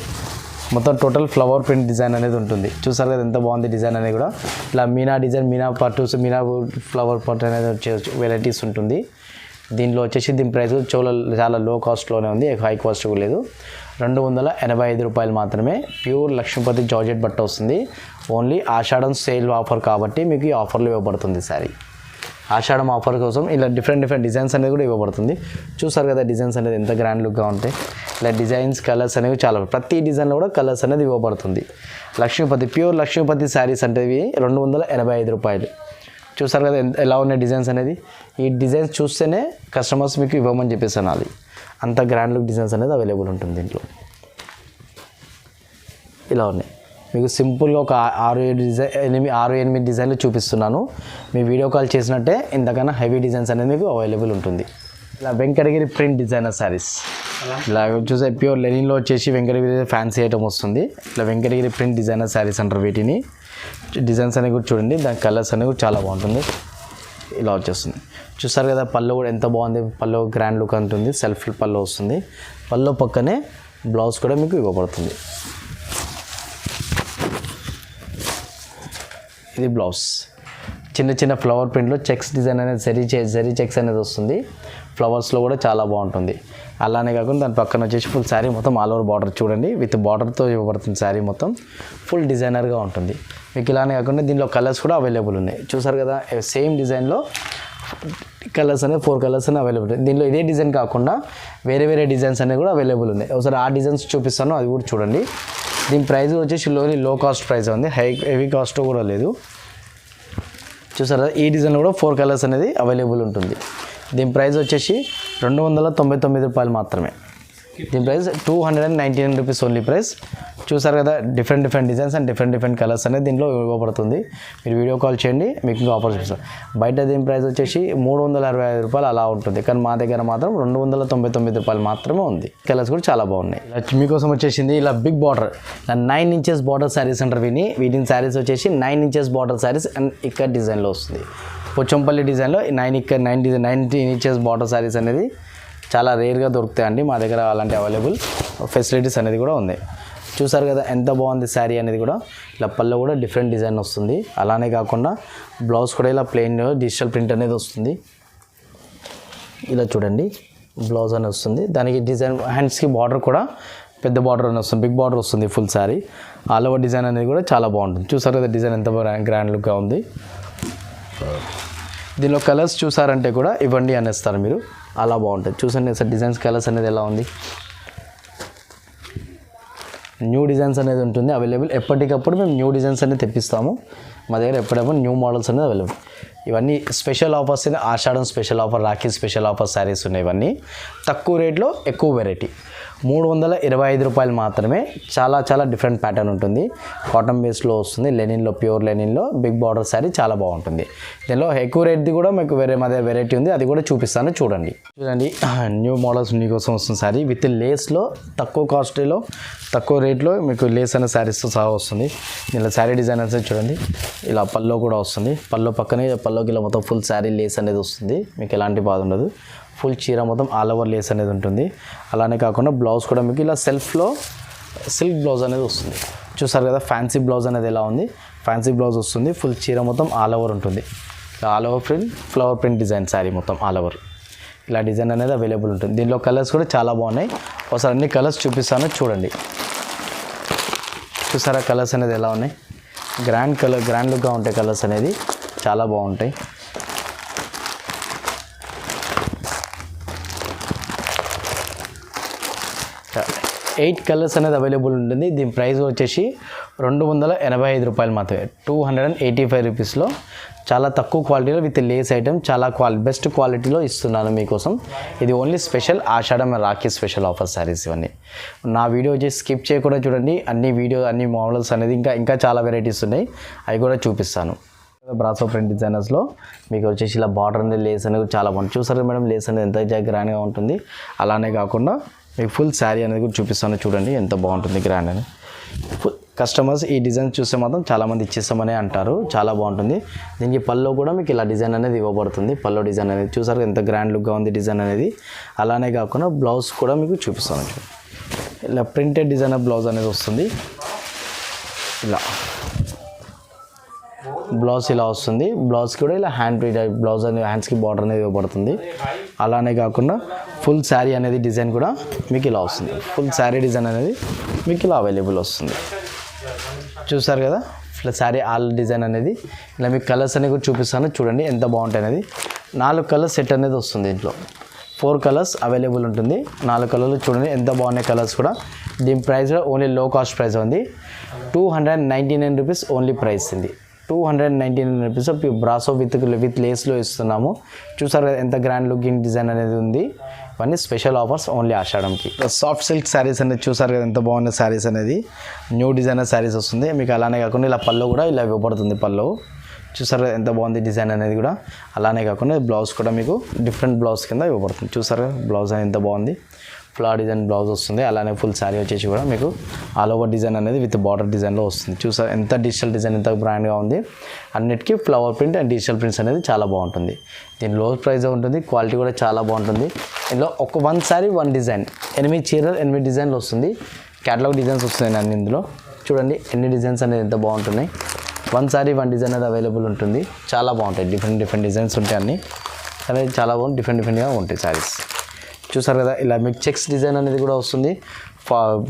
మొత్తం టోటల్ ఫ్లవర్ ప్రింట్ డిజైన్ అనేది ఉంటుంది. చూసారు కదా ఎంత బాగుంది డిజైన్ అనేది కూడా. ఇలా మీనా డిజైన్, మీనా పట్టు, మీనా ఫ్లవర్ పట్టు అనేది వెరైటీస్ ఉంటుంది. దీనిలో వచ్చేసి దీని ప్రైస్ చాలా లో కాస్ట్లోనే ఉంది, హై కాస్ట్ లేదు. 285 రూపాయలు మాత్రమే. ప్యూర్ లక్ష్మీపతి జార్జెట్ బట్ట వస్తుంది. ఓన్లీ ఆషాఢం సేల్ ఆఫర్ కాబట్టి మీకు ఈ ఆఫర్లో ఇవ్వబడుతుంది శారీ. ఆషాఢం ఆఫర్ కోసం ఇలా డిఫరెంట్ డిజైన్స్ అనేది కూడా ఇవ్వబడుతుంది. చూసారు కదా డిజైన్స్ అనేది ఎంత గ్రాండ్ లుక్గా ఉంటాయి. ఇలా డిజైన్స్ కలర్స్ అనేవి చాలా, ప్రతి డిజైన్లో కూడా కలర్స్ అనేది ఇవ్వబడుతుంది. లక్ష్మీపతి ప్యూర్ లక్ష్మీపతి శారీస్ అంటే 285 రూపాయలు. చూసారు కదా ఎలా ఉన్నాయి డిజైన్స్ అనేది. ఈ డిజైన్స్ చూస్తేనే కస్టమర్స్ మీకు ఇవ్వమని చెప్పేసి అనాలి. అంత గ్రాండ్ లుక్ డిజైన్స్ అనేది అవైలబుల్ ఉంటుంది దీంట్లో. ఇలా ఉన్నాయి మీకు సింపుల్గా ఒక 6-8 డిజైన్లు చూపిస్తున్నాను. మీ వీడియో కాల్ చేసినట్టే ఇంతకన్నా హెవీ డిజైన్స్ అనేది మీకు అవైలబుల్ ఉంటుంది. ఇలా వెంకటగిరి ప్రింట్ డిజైనర్ శారీస్, ఇలా చూసే ప్యూర్ లెనిన్లో వచ్చేసి వెంకటగిరి ఫ్యాన్సీ ఐటమ్ వస్తుంది. ఇలా వెంకటగిరి ప్రింట్ డిజైనర్ శారీస్ అంటారు వీటిని. డిజైన్స్ అనేవి కూడా చూడండి, దాని కలర్స్ అనేవి కూడా చాలా బాగుంటుంది. ఇలా వచ్చేస్తుంది. చూసారు కదా పళ్ళు కూడా ఎంత బాగుంది. పళ్ళు గ్రాండ్ లుక్ ఉంటుంది, సెల్ఫ్ పళ్ళు వస్తుంది. పళ్ళు పక్కనే బ్లౌజ్ కూడా మీకు ఇవ్వబడుతుంది. ఇది బ్లౌజ్. చిన్న ఫ్లవర్ ప్రింట్లో చెక్స్ డిజైన్ అనేది జరీ చెక్స్ అనేది వస్తుంది. ఫ్లవర్స్లో కూడా చాలా బాగుంటుంది. అలానే కాకుండా దాని పక్కన వచ్చేసి ఫుల్ శారీ మొత్తం ఆల్ ఓవర్ బార్డర్ చూడండి, విత్ బార్డర్తో ఇవ్వబడుతుంది. శారీ మొత్తం ఫుల్ డిజైనర్గా ఉంటుంది. మీకు ఇలానే కాకుండా దీనిలో కలర్స్ కూడా అవైలబుల్ ఉన్నాయి. చూసారు కదా సేమ్ డిజైన్లో కలర్స్ అనేది 4 కలర్స్ అనేవి అవైలబుల్ ఉన్నాయి. దీనిలో ఇదే డిజైన్ కాకుండా వేరే డిజైన్స్ అనేవి కూడా అవైలబుల్ ఉన్నాయి. ఒకసారి ఆ డిజైన్స్ చూపిస్తాను, అది కూడా చూడండి. దీని ప్రైస్ వచ్చేసి లో కాస్ట్ ప్రైస్ ఉంది, హెవీ కాస్ట్ కూడా లేదు. చూసారా ఈ డిజైన్ కూడా 4 కలర్స్ అనేది అవైలబుల్ ఉంటుంది. దీని ప్రైస్ వచ్చేసి 299 రూపాయలు మాత్రమే. దీని ప్రైస్ 299 రూపీస్ ఓన్లీ ప్రైస్. చూసారు కదా different designs and different colours అనేది దీంట్లో ఇవ్వబడుతుంది. మీరు వీడియో కాల్ చేయండి, మీకు ఇంకా ఆఫర్ చూస్తారు. బయట దీని ప్రైస్ వచ్చేసి 365 రూపాయలు అలా ఉంటుంది, కానీ మా దగ్గర మాత్రం 299 రూపాయలు మాత్రమే ఉంది. కలర్స్ కూడా చాలా బాగున్నాయి. మీకోసం వచ్చేసింది ఇలా big border, 9 inches border saris అంటారు వీటిని శారీస్ వచ్చేసి 9 ఇంచెస్ బార్డర్ శారీస్ అండ్ ఇక్కడ డిజైన్లో వస్తుంది. పోచంపల్లి డిజైన్లో 19 ఇంచెస్ బార్డర్ శారీస్ అనేది చాలా రేర్గా దొరుకుతాయండి మా దగ్గర. అలాంటి అవైలబుల్ ఫెసిలిటీస్ అనేది కూడా ఉంది. చూసారు కదా ఎంత బాగుంది శారీ అనేది కూడా. ఇలా పళ్ళు కూడా డిఫరెంట్ డిజైన్ వస్తుంది. అలానే కాకుండా బ్లౌజ్ కూడా ఇలా ప్లెయిన్ డిజిటల్ ప్రింట్ అనేది వస్తుంది. ఇలా చూడండి బ్లౌజ్ అనేది వస్తుంది. దానికి డిజైన్ హ్యాండ్స్కి బార్డర్ కూడా పెద్ద బార్డర్ అనేది వస్తుంది, బిగ్ బార్డర్ వస్తుంది full sari. All over design అనేది కూడా చాలా బాగుంటుంది. చూసారు కదా డిజైన్ ఎంత గ్రాండ్ లుక్గా ఉంది. దీనిలో కలర్స్ చూసారంటే కూడా ఇవ్వండి అనేస్తారు మీరు, అలా బాగుంటుంది. చూసండి సార్ డిజైన్స్ కలర్స్ అనేది ఎలా ఉంది. న్యూ డిజైన్స్ అనేది ఉంటుంది అవైలబుల్. ఎప్పటికప్పుడు మేము న్యూ డిజైన్స్ అనేది తెప్పిస్తాము మా దగ్గర, ఎప్పుడప్పుడు న్యూ మోడల్స్ అనేది అవైలబుల్. ఇవన్నీ special offers, Ashadham special offer, Rakhi special offer saris ఉన్నాయి. ఇవన్నీ తక్కువ రేట్లో ఎక్కువ వెరైటీ, 325 రూపాయలు మాత్రమే. చాలా చాలా డిఫరెంట్ ప్యాటర్న్ ఉంటుంది. కాటన్ బేస్లో వస్తుంది, లెనిన్లో, ప్యూర్ లెనిన్లో బిగ్ బార్డర్ శారీ చాలా బాగుంటుంది. దీనిలో ఎక్కువ రేట్ది కూడా మీకు మా దగ్గర వెరైటీ ఉంది, అది కూడా చూపిస్తాను చూడండి. న్యూ మోడల్స్ మీకోసం వస్తుంది శారీ విత్ లేస్లో, తక్కువ కాస్ట్లో తక్కువ రేట్లో మీకు లేస్ అనే శారీస్తో సహా వస్తుంది. దీనిలో శారీ డిజైన్ అనేది చూడండి, ఇలా పల్లో కూడా వస్తుంది. పల్లో పక్కనే పల్లోకి ఇలా మొత్తం ఫుల్ శారీ లేస్ అనేది వస్తుంది, మీకు ఎలాంటి బాధ ఉండదు. ఫుల్ చీర మొత్తం ఆల్ ఓవర్ లేస్ అనేది ఉంటుంది. అలానే కాకుండా బ్లౌజ్ కూడా మీకు ఇలా సెల్ఫ్లో సిల్క్ బ్లౌజ్ అనేది వస్తుంది. చూసారు కదా ఫ్యాన్సీ బ్లౌజ్ అనేది ఎలా ఉంది, ఫ్యాన్సీ బ్లౌజ్ వస్తుంది. ఫుల్ చీర మొత్తం ఆల్ ఓవర్ ఉంటుంది. All over print, flower print design sari మొత్తం ఆల్ ఓవర్ ఇలా డిజైన్ అనేది అవైలబుల్ ఉంటుంది. దీనిలో కలర్స్ కూడా చాలా బాగున్నాయి. ఒకసారి అన్ని కలర్స్ చూపిస్తాను చూడండి. చూసారా కలర్స్ అనేది ఎలా ఉన్నాయి, గ్రాండ్ లుక్గా ఉంటాయి కలర్స్ అనేది, చాలా బాగుంటాయి. ఎయిట్ కలర్స్ అనేది అవైలబుల్ ఉంటుంది. దీని ప్రైస్ వచ్చేసి 285 రూపాయలు మాత్రమే, 285 రూపీస్లో చాలా తక్కువ క్వాలిటీలో విత్ లేస్ ఐటమ్, చాలా బెస్ట్ క్వాలిటీలో ఇస్తున్నాను మీకోసం. ఇది ఓన్లీ స్పెషల్ ఆషాఢం రాఖీ స్పెషల్ ఆఫర్ శారీస్. ఇవన్నీ నా వీడియో వచ్చేసి స్కిప్ చేయకుండా చూడండి. అన్ని మోడల్స్ అనేది ఇంకా చాలా వెరైటీస్ ఉన్నాయి, అవి కూడా చూపిస్తాను. బ్రాసో ప్రింట్ డిజైనర్స్లో మీకు వచ్చేసి ఇలా బార్డర్ అనేది లేస్ అనేది చాలా బాగుంటుంది. చూసారు మేడం లేస్ అనేది ఎంత గ్రాండ్గా ఉంటుంది. అలానే కాకుండా మీకు ఫుల్ శారీ అనేది కూడా చూపిస్తాను చూడండి, ఎంత బాగుంటుంది గ్రాండ్ అని. కస్టమర్స్ ఈ డిజైన్ చూస్తే మాత్రం చాలామంది ఇచ్చేస్తామని అంటారు, చాలా బాగుంటుంది. దీనికి పల్లో కూడా మీకు ఇలా డిజైన్ అనేది ఇవ్వబడుతుంది. పల్లో డిజైన్ అనేది చూసారు ఎంత గ్రాండ్ లుక్గా ఉంది డిజైన్ అనేది. అలానే కాకుండా బ్లౌజ్ కూడా మీకు చూపిస్తాను చూడండి, ఇలా ప్రింటెడ్ డిజైనర్ బ్లౌజ్ అనేది వస్తుంది. ఇలా బ్లౌజ్ ఇలా వస్తుంది. బ్లౌజ్ కూడా ఇలా బ్లౌజ్ అనేది హ్యాండ్స్కి బార్డర్ అనేది ఇవ్వబడుతుంది. అలానే కాకుండా ఫుల్ శారీ అనేది డిజైన్ కూడా మీకు ఇలా వస్తుంది. ఫుల్ శారీ డిజైన్ అనేది మీకు ఇలా అవైలబుల్ వస్తుంది. చూసారు కదా శారీ ఆల్ డిజైన్ అనేది. ఇలా మీకు కలర్స్ అనేవి కూడా చూపిస్తాను చూడండి ఎంత బాగుంటాయి అనేది. 4 కలర్స్ సెట్ అనేది వస్తుంది. దీంట్లో 4 కలర్స్ అవైలబుల్ ఉంటుంది. 4 కలర్లు చూడండి ఎంత బాగున్నాయి కలర్స్ కూడా. దీని ప్రైస్ కూడా ఓన్లీ లో కాస్ట్ ప్రైస్ ఉంది, 299 రూపీస్ ఓన్లీ ప్రైస్ ఉంది. 299 రూపీస్ బ్రాసో విత్ లేస్లో ఇస్తున్నాము. చూసారు కదా ఎంత గ్రాండ్ లుకింగ్ డిజైన్ అనేది ఉంది. ఇవన్నీ స్పెషల్ ఆఫర్స్ ఓన్లీ ఆషాఢంకి. సాఫ్ట్ సిల్క్ శారీస్ అనేది చూసారు కదా ఎంత బాగున్న శారీస్ అనేది, న్యూ డిజైనర్ శారీస్ వస్తుంది మీకు. అలానే కాకుండా ఇలా పళ్ళు కూడా ఇలా ఇవ్వబడుతుంది. పళ్ళు చూసారు ఎంత బాగుంది డిజైన్ అనేది కూడా. అలానే కాకుండా బ్లౌజ్ కూడా మీకు డిఫరెంట్ బ్లౌజ్ కింద ఇవ్వబడుతుంది. చూసారు బ్లౌజ్ అనేది ఎంత బాగుంది, ఫ్లవర్ డిజైన్ బ్లౌజ్ వస్తుంది. అలానే ఫుల్ శారీ వచ్చేసి కూడా మీకు ఆల్ ఓవర్ డిజైన్ అనేది విత్ బార్డర్ డిజైన్లో వస్తుంది. చూసారు ఎంత డిజిటల్ డిజైన్ ఎంత బ్రాండ్గా ఉంది. అన్నిటికీ flower print and digital prints అనేది చాలా బాగుంటుంది. దీని లో ప్రైస్ ఉంటుంది, క్వాలిటీ కూడా చాలా బాగుంటుంది. ఇందులో వన్ శారీ 1 డిజైన్, 8 చీరలు 8 డిజైన్లు వస్తుంది. క్యాటలాగ్ డిజైన్స్ వస్తున్నాయి అన్ని ఇందులో. చూడండి ఎన్ని డిజైన్స్ అనేది ఎంత బాగుంటున్నాయి. 1 శారీ 1 డిజైన్ అనేది అవైలబుల్ ఉంటుంది. చాలా బాగుంటాయి, డిఫరెంట్ డిజైన్స్ ఉంటాయి అన్నీ అనేది చాలా బాగుంది. డిఫరెంట్గా ఉంటాయి శారీస్. చూసారు కదా ఇలా మీకు చెక్స్ డిజైన్ అనేది కూడా వస్తుంది,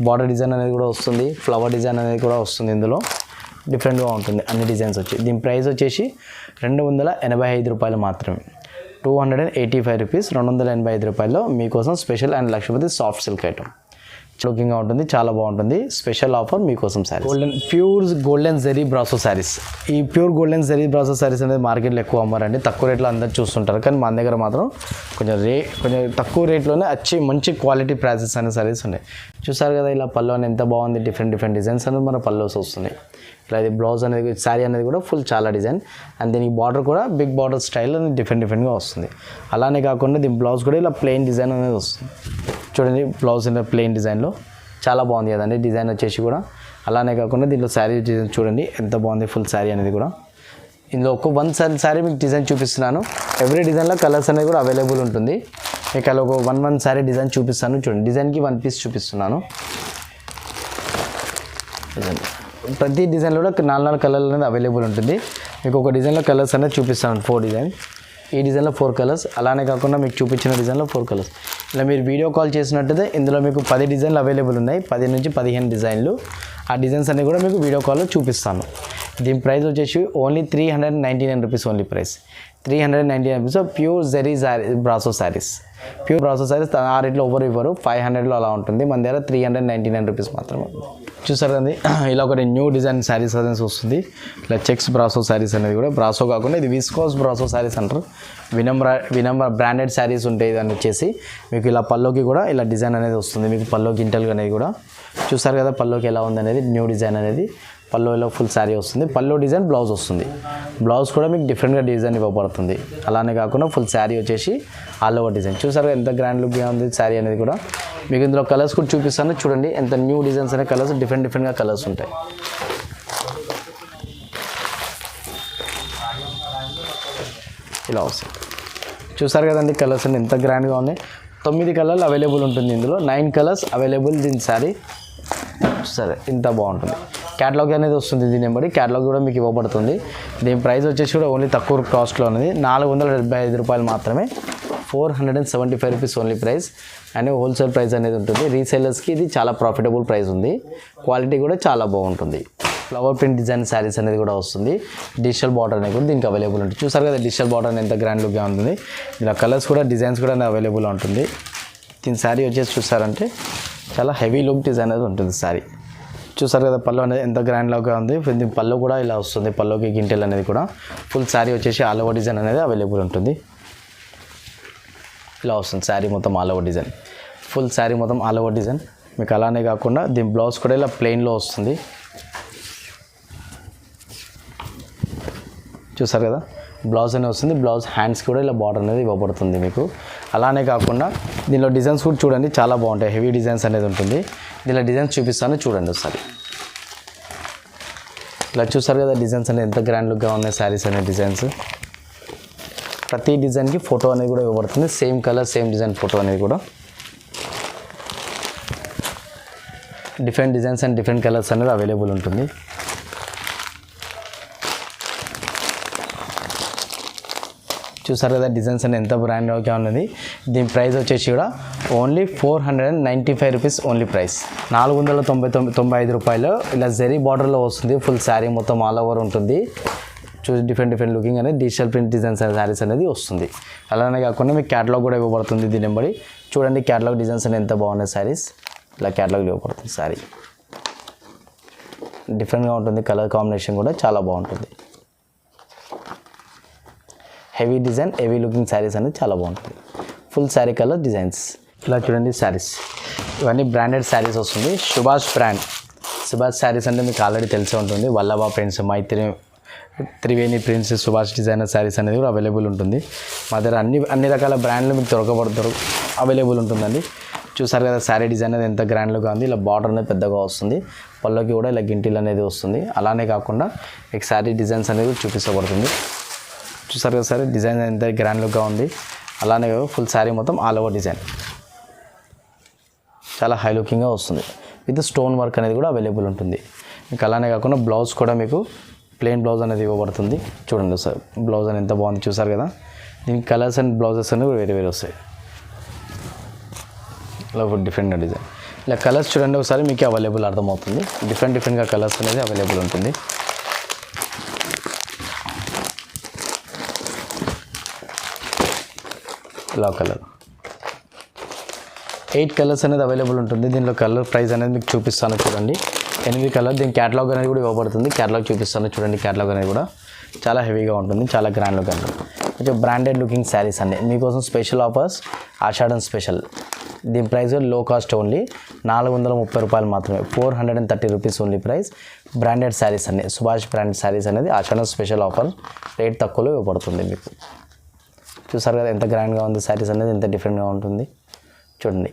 బార్డర్ డిజైన్ అనేది కూడా వస్తుంది, ఫ్లవర్ డిజైన్ అనేది కూడా వస్తుంది. ఇందులో డిఫరెంట్గా ఉంటుంది అన్ని డిజైన్స్ వచ్చి. దీని ప్రైస్ వచ్చేసి 285 రూపాయలు మాత్రమే, 285 రూపీస్. 285 రూపాయల్లో మీకోసం special and Lakshmipati soft silk item లుకింగ్గా ఉంటుంది, చాలా బాగుంటుంది. స్పెషల్ ఆఫర్ మీకోసం sari pure golden zari brasso saris. ఈ pure golden zari brasso saris అనేది మార్కెట్లో ఎక్కువ అమ్మారండి, తక్కువ రేట్లో అందరు చూస్తుంటారు. కానీ మన దగ్గర మాత్రం కొంచెం తక్కువ రేట్లోనే మంచి క్వాలిటీ ప్రైసెస్ అనే శారీస్ ఉన్నాయి. చూసారు కదా ఇలా పళ్ళు అని ఎంత బాగుంది, డిఫరెంట్ డిజైన్స్ అనేది మన పళ్ళుస్ వస్తున్నాయి. ఇలా ఇది బ్లౌజ్ అనేది శారీ అనేది కూడా ఫుల్ చాలా డిజైన్ అండ్ దీనికి బార్డర్ కూడా బిగ్ బార్డర్ స్టైల్ అనేది డిఫరెంట్గా వస్తుంది. అలానే కాకుండా దీని బ్లౌజ్ కూడా ఇలా ప్లెయిన్ డిజైన్ అనేది వస్తుంది. చూడండి బ్లౌజ్ ఇలా ప్లెయిన్ డిజైన్లో చాలా బాగుంది కదండి డిజైన్ వచ్చేసి కూడా. అలానే కాకుండా దీంట్లో శారీ డిజైన్ చూడండి ఎంత బాగుంది, ఫుల్ శారీ అనేది కూడా. ఇందులో వన్ శారీ మీకు డిజైన్ చూపిస్తున్నాను. ఎవ్రీ డిజైన్లో కలర్స్ అనేది కూడా అవైలబుల్ ఉంటుంది. మీకు అలా ఒక వన్ శారీ డిజైన్ చూపిస్తాను చూడండి. డిజైన్కి 1 పీస్ చూపిస్తున్నాను. ప్రతి డిజైన్లో కూడా 4 కలర్లు అనేది అవైలబుల్ ఉంటుంది. మీకు ఒక డిజైన్లో కలర్స్ అనేది చూపిస్తాను 4 డిజైన్. ఈ డిజైన్లో 4 కలర్స్, అలానే కాకుండా మీకు చూపించిన డిజైన్లో 4 కలర్స్. ఇలా మీరు వీడియో కాల్ చేసినట్టయితే ఇందులో మీకు 10 డిజైన్లు అవైలబుల్ ఉన్నాయి, 10 నుంచి 15 డిజైన్లు. ఆ డిజైన్స్ అన్నీ కూడా మీకు వీడియో కాల్లో చూపిస్తాను. దీని ప్రైస్ వచ్చేసి only 399 rupees only price 399 rupees pure zari brasso saris pure brasso saris ఆ రేట్లో ఎవరు ఇవ్వరు 500లో అలా ఉంటుంది మన దగ్గర 399 రూపీస్ మాత్రమే చూసారు కదండి ఇలా ఒకటి న్యూ డిజైన్ శారీస్ అనేది వస్తుంది ఇలా చెక్స్ బ్రాసో శారీస్ అనేది కూడా బ్రాసో కాకుండా ఇది విస్కోస్ బ్రాసో శారీస్ అంటారు వినమ్ర బ్రాండెడ్ శారీస్ ఉంటాయి దాన్ని వచ్చేసి మీకు ఇలా పల్లోకి కూడా ఇలా డిజైన్ అనేది వస్తుంది మీకు పల్లోకి ఇంటల్గా అనేది కూడా చూసారు కదా పల్లోకి ఎలా ఉంది అనేది న్యూ డిజైన్ అనేది పల్లోలో ఫుల్ శారీ వస్తుంది పల్లో డిజైన్ బ్లౌజ్ వస్తుంది బ్లౌజ్ కూడా మీకు డిఫరెంట్గా డిజైన్ ఇవ్వబడుతుంది అలానే కాకుండా ఫుల్ శారీ వచ్చేసి ఆల్ ఓవర్ డిజైన్ చూసారు ఎంత గ్రాండ్ లుక్గా ఉంది శారీ అనేది కూడా మీకు ఇందులో కలర్స్ కూడా చూపిస్తాను చూడండి ఎంత న్యూ డిజైన్స్ అనే కలర్స్ డిఫరెంట్గా కలర్స్ ఉంటాయి ఇలా వస్తుంది చూసారు కదండి కలర్స్ అన్ని ఎంత గ్రాండ్గా ఉన్నాయి 9 కలర్లు అవైలబుల్ ఉంటుంది ఇందులో 9 కలర్స్ అవైలబుల్ దీని శారీ సరే ఇంత బాగుంటుంది క్యాటలాగ్ అనేది వస్తుంది దీని నెంబర్ క్యాటలాగ్ కూడా మీకు ఇవ్వబడుతుంది దీని ప్రైస్ వచ్చేసి కూడా ఓన్లీ తక్కువ కాస్ట్లో అనేది 475 రూపాయలు మాత్రమే 475 rupees only price and wholesale price అనేది ఉంటుంది రీసేలర్స్కి ఇది చాలా ప్రాఫిటబుల్ ప్రైస్ ఉంది క్వాలిటీ కూడా చాలా బాగుంటుంది ఫ్లవర్ ప్రింట్ డిజైన్ శారీస్ అనేది కూడా వస్తుంది డిజిటల్ బార్డర్ అనేది కూడా దీనికి అవైలబుల్ ఉంటుంది చూసారు కదా డిజిటల్ బార్డర్ ఎంత గ్రాండ్ లుక్గా ఉంటుంది ఇలా కలర్స్ కూడా డిజైన్స్ కూడా అవైలబుల్ ఉంటుంది దీని శారీ వచ్చేసి చూసారంటే చాలా హెవీ లుక్ డిజైన్ అనేది ఉంటుంది శారీ చూసారు కదా పళ్ళు అనేది ఎంత గ్రాండ్ లుక్గా ఉంది దీని పళ్ళు కూడా ఇలా వస్తుంది పళ్ళుకి గింటెల్ అనేది కూడా ఫుల్ శారీ వచ్చేసి ఆల్ ఓవర్ డిజైన్ అనేది అవైలబుల్ ఉంటుంది ఇలా వస్తుంది శారీ మొత్తం all over design full sari మొత్తం ఆల్ ఓవర్ డిజైన్ మీకు అలానే కాకుండా దీని బ్లౌజ్ కూడా ఇలా ప్లెయిన్లో వస్తుంది చూసారు కదా బ్లౌజ్ అనేది వస్తుంది బ్లౌజ్ హ్యాండ్స్ కూడా ఇలా బార్డర్ అనేది ఇవ్వబడుతుంది మీకు అలానే కాకుండా దీనిలో డిజైన్స్ కూడా చూడండి చాలా బాగుంటాయి హెవీ డిజైన్స్ అనేది ఉంటుంది దీనిలో డిజైన్స్ చూపిస్తాను చూడండి ఒకసారి ఇలా చూసారు కదా డిజైన్స్ అనేది ఎంత గ్రాండ్ లుక్గా ఉన్నాయి శారీస్ అనే డిజైన్స్ ప్రతి డిజైన్కి ఫోటో అనేది కూడా ఇవ్వబడుతుంది same colour same design photo అనేది కూడా different designs and different colours అనేది అవైలబుల్ ఉంటుంది చూసారు కదా డిజైన్స్ అనేది ఎంత బ్రాండ్గా ఉన్నది దీని ప్రైస్ వచ్చేసి కూడా ఓన్లీ 495 రూపీస్ ఓన్లీ ప్రైస్ 495 రూపాయలు ఇలా జెరీ బార్డర్లో వస్తుంది ఫుల్ శారీ మొత్తం ఆల్ ఓవర్ ఉంటుంది చూసి డిఫరెంట్ లుకింగ్ అనేది డిజిటల్ ప్రింట్ డిజైన్స్ శారీస్ అనేది వస్తుంది అలానే కాకుండా మీకు క్యాటలాగ్ కూడా ఇవ్వబడుతుంది దీని నెంబడి చూడండి క్యాటలాగ్ డిజైన్స్ అనేది ఎంత బాగున్నాయి శారీస్ ఇలా క్యాటలాగ్ ఇవ్వబడుతుంది శారీ డిఫరెంట్గా ఉంటుంది కలర్ కాంబినేషన్ కూడా చాలా బాగుంటుంది heavy design heavy looking saris అనేది చాలా బాగుంటుంది ఫుల్ శారీ కలర్ డిజైన్స్ ఇలా చూడండి శారీస్ ఇవన్నీ బ్రాండెడ్ శారీస్ వస్తుంది సుభాష్ బ్రాండ్ సుభాష్ శారీస్ అంటే మీకు ఆల్రెడీ తెలిసే ఉంటుంది వల్లభా ప్రింట్స్ మైత్రి త్రివేణి ప్రింట్స్ సుభాష్ డిజైనర్ శారీస్ అనేది కూడా అవైలబుల్ ఉంటుంది మా దగ్గర అన్ని రకాల బ్రాండ్లు మీకు అవైలబుల్ ఉంటుందండి చూసారు కదా శారీ డిజైన్ అనేది ఎంత గ్రాండ్గా ఉంది ఇలా బార్డర్ అనేది పెద్దగా వస్తుంది పళ్ళకి కూడా ఇలా గింటిల్ అనేది వస్తుంది అలానే కాకుండా మీకు శారీ డిజైన్స్ అనేది చూపించబడుతుంది చూసారు కదా సార్ డిజైన్ ఎంత గ్రాండ్ లుక్గా ఉంది అలానే ఫుల్ శారీ మొత్తం ఆల్ ఓవర్ డిజైన్ చాలా హై లుకింగ్గా వస్తుంది విత్ స్టోన్ వర్క్ అనేది కూడా అవైలబుల్ ఉంటుంది మీకు అలానే కాకుండా బ్లౌజ్ కూడా మీకు ప్లెయిన్ బ్లౌజ్ అనేది ఇవ్వబడుతుంది చూడండి సార్ బ్లౌజ్ అనేది ఎంత బాగుంది చూసారు కదా దీనికి కలర్స్ అండ్ బ్లౌజెస్ అనేవి వేరే వస్తాయి ఇలా డిఫరెంట్ డిజైన్ ఇలా కలర్స్ చూడండి ఒకసారి మీకు అవైలబుల్ అర్థమవుతుంది డిఫరెంట్గా కలర్స్ అనేది అవైలబుల్ ఉంటుంది ఇలా కలర్ 8 కలర్స్ అనేది అవైలబుల్ ఉంటుంది దీనిలో కలర్ ప్రైస్ అనేది మీకు చూపిస్తాను చూడండి 8 కలర్ దీని క్యాటలాగ్ అనేది కూడా ఇవ్వబడుతుంది క్యాటలాగ్ చూపిస్తాను చూడండి క్యాటలాగ్ అనేది కూడా చాలా హెవీగా ఉంటుంది చాలా గ్రాండ్ లుక్ ఉంటుంది కొంచెం బ్రాండెడ్ లుకింగ్ శారీస్ అండి మీకోసం స్పెషల్ ఆఫర్స్ ఆషాఢం స్పెషల్ దీని ప్రైస్ లో కాస్ట్ ఓన్లీ 430 రూపాయలు మాత్రమే 430 rupees only price branded saris అండి సుభాష్ బ్రాండ్ శారీస్ అనేది ఆషాఢం స్పెషల్ ఆఫర్ రేట్ తక్కువలో ఇవ్వబడుతుంది మీకు చూసారు కదా ఎంత గ్రాండ్గా ఉంది శారీస్ అనేది ఎంత డిఫరెంట్గా ఉంటుంది చూడండి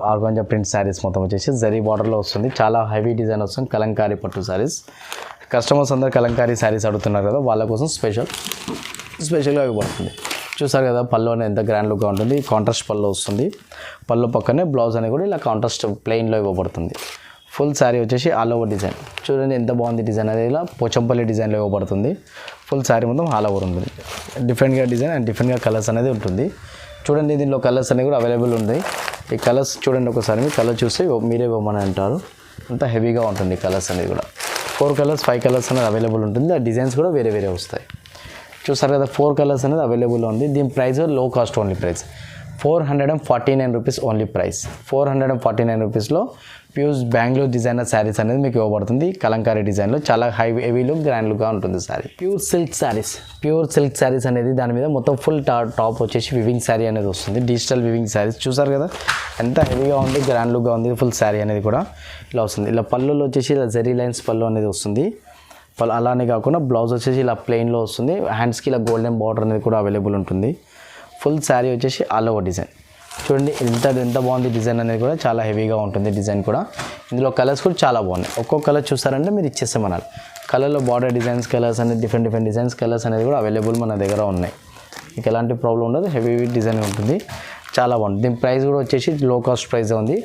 ఆర్గాంజా ప్రింట్ శారీస్ మొత్తం వచ్చేసి జరీ బార్డర్లో వస్తుంది చాలా హెవీ డిజైన్ వస్తుంది కలంకారీ పట్టు శారీస్ కస్టమర్స్ అందరు కలంకారీ శారీస్ అడుగుతున్నారు కదా వాళ్ళ కోసం స్పెషల్గా ఇవ్వబడుతుంది చూసారు కదా పళ్ళు అనేది ఎంత గ్రాండ్ లుక్గా ఉంటుంది కాంట్రాస్ట్ పళ్ళు వస్తుంది పళ్ళు పక్కనే బ్లౌజ్ అనేది కూడా ఇలా కాంట్రాస్ట్ ప్లెయిన్లో ఇవ్వబడుతుంది ఫుల్ శారీ వచ్చేసి ఆల్ ఓవర్ డిజైన్ చూడండి ఎంత బాగుంది డిజైన్ అనేది ఇలా పోచంపల్లి డిజైన్లో ఇవ్వబడుతుంది ఫుల్ శారీ మొత్తం ఆల్ ఓవర్ ఉంటుంది డిఫరెంట్గా డిజైన్ అండ్ డిఫరెంట్గా కలర్స్ అనేది ఉంటుంది చూడండి దీనిలో కలర్స్ అనేవి కూడా అవైలబుల్ ఉంది ఈ కలర్స్ చూడండి ఒకసారి మీ కలర్ చూస్తే మీరే ఇవ్వమని అంటారు అంత హెవీగా ఉంటుంది కలర్స్ అనేది కూడా 4 కలర్స్ 5 కలర్స్ అనేది అవైలబుల్ ఉంటుంది. ఆ డిజైన్స్ కూడా వేరే వేరే వస్తాయి. చూసారు కదా 4 కలర్స్ అనేది అవైలబుల్ ఉంది. దీని ప్రైస్ లో cost only price 449 rupees only price. 449 రూపీస్లో ప్యూర్ బెంగళూరు డిజైనర్ శారీస్ అనేది మీకు ఇవ్వబడుతుంది. కలంకారీ డిజైన్లో చాలా హెవీ లుక్ గ్రాండ్ లుక్గా ఉంటుంది శారీ. ప్యూర్ సిల్క్ శారీస్ అనేది దాని మీద మొత్తం ఫుల్ టాప్ వచ్చేసి వివింగ్ శారీ అనేది వస్తుంది. డిజిటల్ వివింగ్ శారీస్ చూసారు కదా ఎంత హెవీగా ఉంది, గ్రాండ్ లుక్గా ఉంది. ఫుల్ శారీ అనేది కూడా ఇలా వస్తుంది. ఇలా పళ్ళులో వచ్చేసి ఇలా జెరీ లైన్స్ పళ్ళు అనేది వస్తుంది. అలానే కాకుండా బ్లౌజ్ వచ్చేసి ఇలా ప్లెయిన్లో వస్తుంది. హ్యాండ్స్కి ఇలా గోల్డెన్ బార్డర్ అనేది కూడా అవైలబుల్ ఉంటుంది. ఫుల్ శారీ వచ్చేసి ఆల్ ఓవర్ డిజైన్ చూడండి ఎంత బాగుంది. డిజైన్ అనేది కూడా చాలా హెవీగా ఉంటుంది. డిజైన్ కూడా ఇందులో కలర్స్ కూడా చాలా బాగున్నాయి. ఒక్కొక్క కలర్ చూసారంటే మీరు ఇచ్చేస్తామన్నారు. కలర్లో బార్డర్ డిజైన్స్ కలర్స్ అనేది డిఫరెంట్ డిజైన్స్ కలర్స్ అనేది కూడా అవైలబుల్ మన దగ్గర ఉన్నాయి. మీకు ఎలాంటి ప్రాబ్లం ఉండదు. హెవీ డిజైన్ ఉంటుంది. చాలా బాగుంది. దీని ప్రైస్ కూడా వచ్చేసి లో కాస్ట్ ప్రైస్ ఉంది.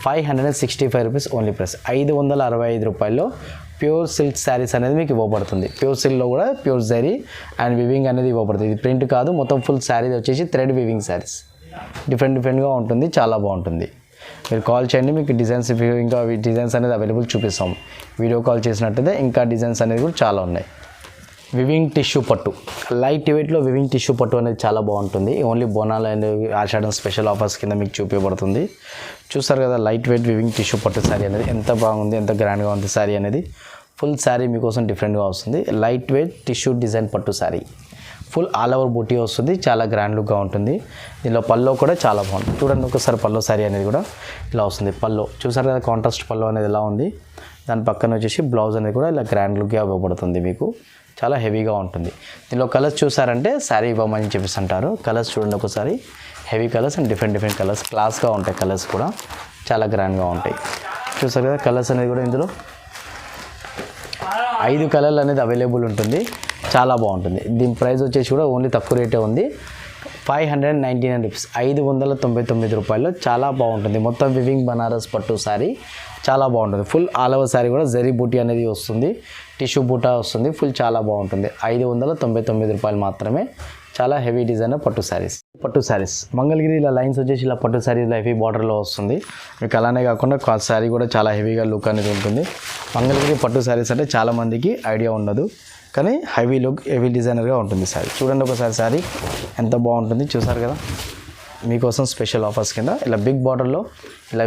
565 రూపీస్ ఓన్లీ ప్రైస్. 565 రూపాయల్లో ప్యూర్ సిల్క్ శారీస్ అనేది మీకు ఇవ్వబడుతుంది. ప్యూర్ సిల్క్లో కూడా ప్యూర్ జరీ అండ్ వివింగ్ అనేది ఇవ్వబడుతుంది. ఇది ప్రింట్ కాదు, మొత్తం ఫుల్ శారీ వచ్చేసి థ్రెడ్ వివింగ్ శారీస్. డిఫరెంట్గా ఉంటుంది. చాలా బాగుంటుంది. మీరు కాల్ చేయండి, మీకు డిజైన్స్ ఇంకా డిజైన్స్ అనేది అవైలబుల్ చూపిస్తాం. వీడియో కాల్ చేసినట్టయితే ఇంకా డిజైన్స్ అనేది కూడా చాలా ఉన్నాయి. వివింగ్ టిష్యూ పట్టు లైట్ వెయిట్లో వివింగ్ టిష్యూ పట్టు అనేది చాలా బాగుంటుంది. Only Bonalu and Ashadam special offers కింద మీకు చూపించబడుతుంది. చూస్తారు కదా లైట్ వెయిట్ వివింగ్ టిష్యూ పట్టు శారీ అనేది ఎంత బాగుంది, ఎంత గ్రాండ్గా ఉంది శారీ అనేది. ఫుల్ శారీ మీకోసం డిఫరెంట్గా వస్తుంది. లైట్ వెయిట్ టిష్యూ డిజైన్ పట్టు శారీ ఫుల్ ఆల్ ఓవర్ బూటీ వస్తుంది. చాలా గ్రాండ్ లుక్గా ఉంటుంది. దీనిలో పల్లో కూడా చాలా బాగుంటుంది. చూడండి ఒకసారి పల్లో శారీ అనేది కూడా ఇలా వస్తుంది. పల్లో చూసారు కదా కాంట్రాస్ట్ పల్లో అనేది ఎలా ఉంది. దాని పక్కన వచ్చేసి బ్లౌజ్ అనేది కూడా ఇలా గ్రాండ్ లుక్గా ఇవ్వబడుతుంది. మీకు చాలా హెవీగా ఉంటుంది. దీనిలో కలర్స్ చూసారంటే శారీ ఇవ్వమని చెప్పేసి కలర్స్ చూడండి ఒకసారి. Heavy colours and different colours క్లాస్గా ఉంటాయి. కలర్స్ కూడా చాలా గ్రాండ్గా ఉంటాయి. చూసారు కదా కలర్స్ అనేది కూడా ఇందులో 5 కలర్లు అనేది అవైలబుల్ ఉంటుంది. చాలా బాగుంటుంది. దీని ప్రైస్ వచ్చేసి కూడా ఓన్లీ తక్కువ రేటే ఉంది. 599 రూపీస్ 599 రూపాయల్లో చాలా బాగుంటుంది. మొత్తం వివింగ్ బనారస్ పట్టు శారీ చాలా బాగుంటుంది. ఫుల్ ఆల్ ఓవర్ శారీ కూడా జరీ బూటీ అనేది వస్తుంది. టిష్యూ బూటా వస్తుంది. ఫుల్ చాలా బాగుంటుంది. 599 రూపాయలు మాత్రమే. చాలా హెవీ డిజైన్ పట్టు శారీస్ మంగళగిరి ఇలా లైన్స్ వచ్చేసి ఇలా పట్టు శారీ హెవీ బార్డర్లో వస్తుంది. మీకు అలానే కాకుండా శారీ కూడా చాలా హెవీగా లుక్ అనేది ఉంటుంది. మంగళగిరి పట్టు శారీస్ అంటే చాలామందికి ఐడియా ఉండదు, కానీ హెవీ లుక్ హెవీ డిజైనర్గా ఉంటుంది శారీ. చూడండి ఒకసారి శారీ ఎంత బాగుంటుంది. చూసారు కదా మీకోసం స్పెషల్ ఆఫర్స్ కింద ఇలా బిగ్ బార్డర్లో ఇలా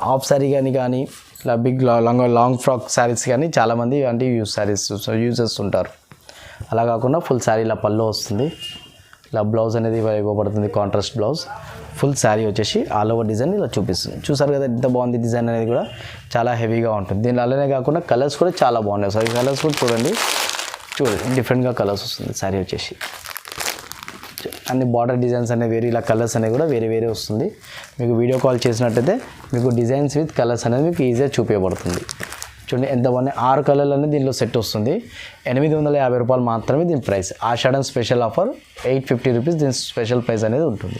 హాఫ్ శారీ కానీ ఇలా బిగ్ లాంగ్ ఫ్రాక్ శారీస్ కానీ చాలామంది అంటే యూజ్ చేస్తుంటారు. అలా కాకుండా ఫుల్ శారీ ఇలా పళ్ళు వస్తుంది. ఇలా బ్లౌజ్ అనేది ఇవ్వబడుతుంది. Contrast blouse. ఫుల్ శారీ వచ్చేసి ఆల్ ఓవర్ డిజైన్ ఇలా చూపిస్తుంది. చూసారు కదా ఎంత బాగుంది. డిజైన్ అనేది కూడా చాలా హెవీగా ఉంటుంది. దీనిలో అలానే కాకుండా కలర్స్ కూడా చాలా బాగున్నాయి. సో ఈ కలర్స్ కూడా చూడండి డిఫరెంట్గా కలర్స్ వస్తుంది. శారీ వచ్చేసి అన్ని బార్డర్ డిజైన్స్ అనేవి వేరే, ఇలా కలర్స్ అనేవి కూడా వేరే వస్తుంది. మీకు వీడియో కాల్ చేసినట్టయితే మీకు డిజైన్స్ విత్ కలర్స్ అనేది మీకు ఈజీగా చూపించబడుతుంది. చూడండి ఎంత బాగున్నాయి. 6 కలర్లు అనేది దీనిలో సెట్ వస్తుంది. 850 రూపాయలు మాత్రమే దీని ప్రైస్. ఆషాఢం స్పెషల్ ఆఫర్ 850 రూపీస్ దీని స్పెషల్ ప్రైస్ అనేది ఉంటుంది.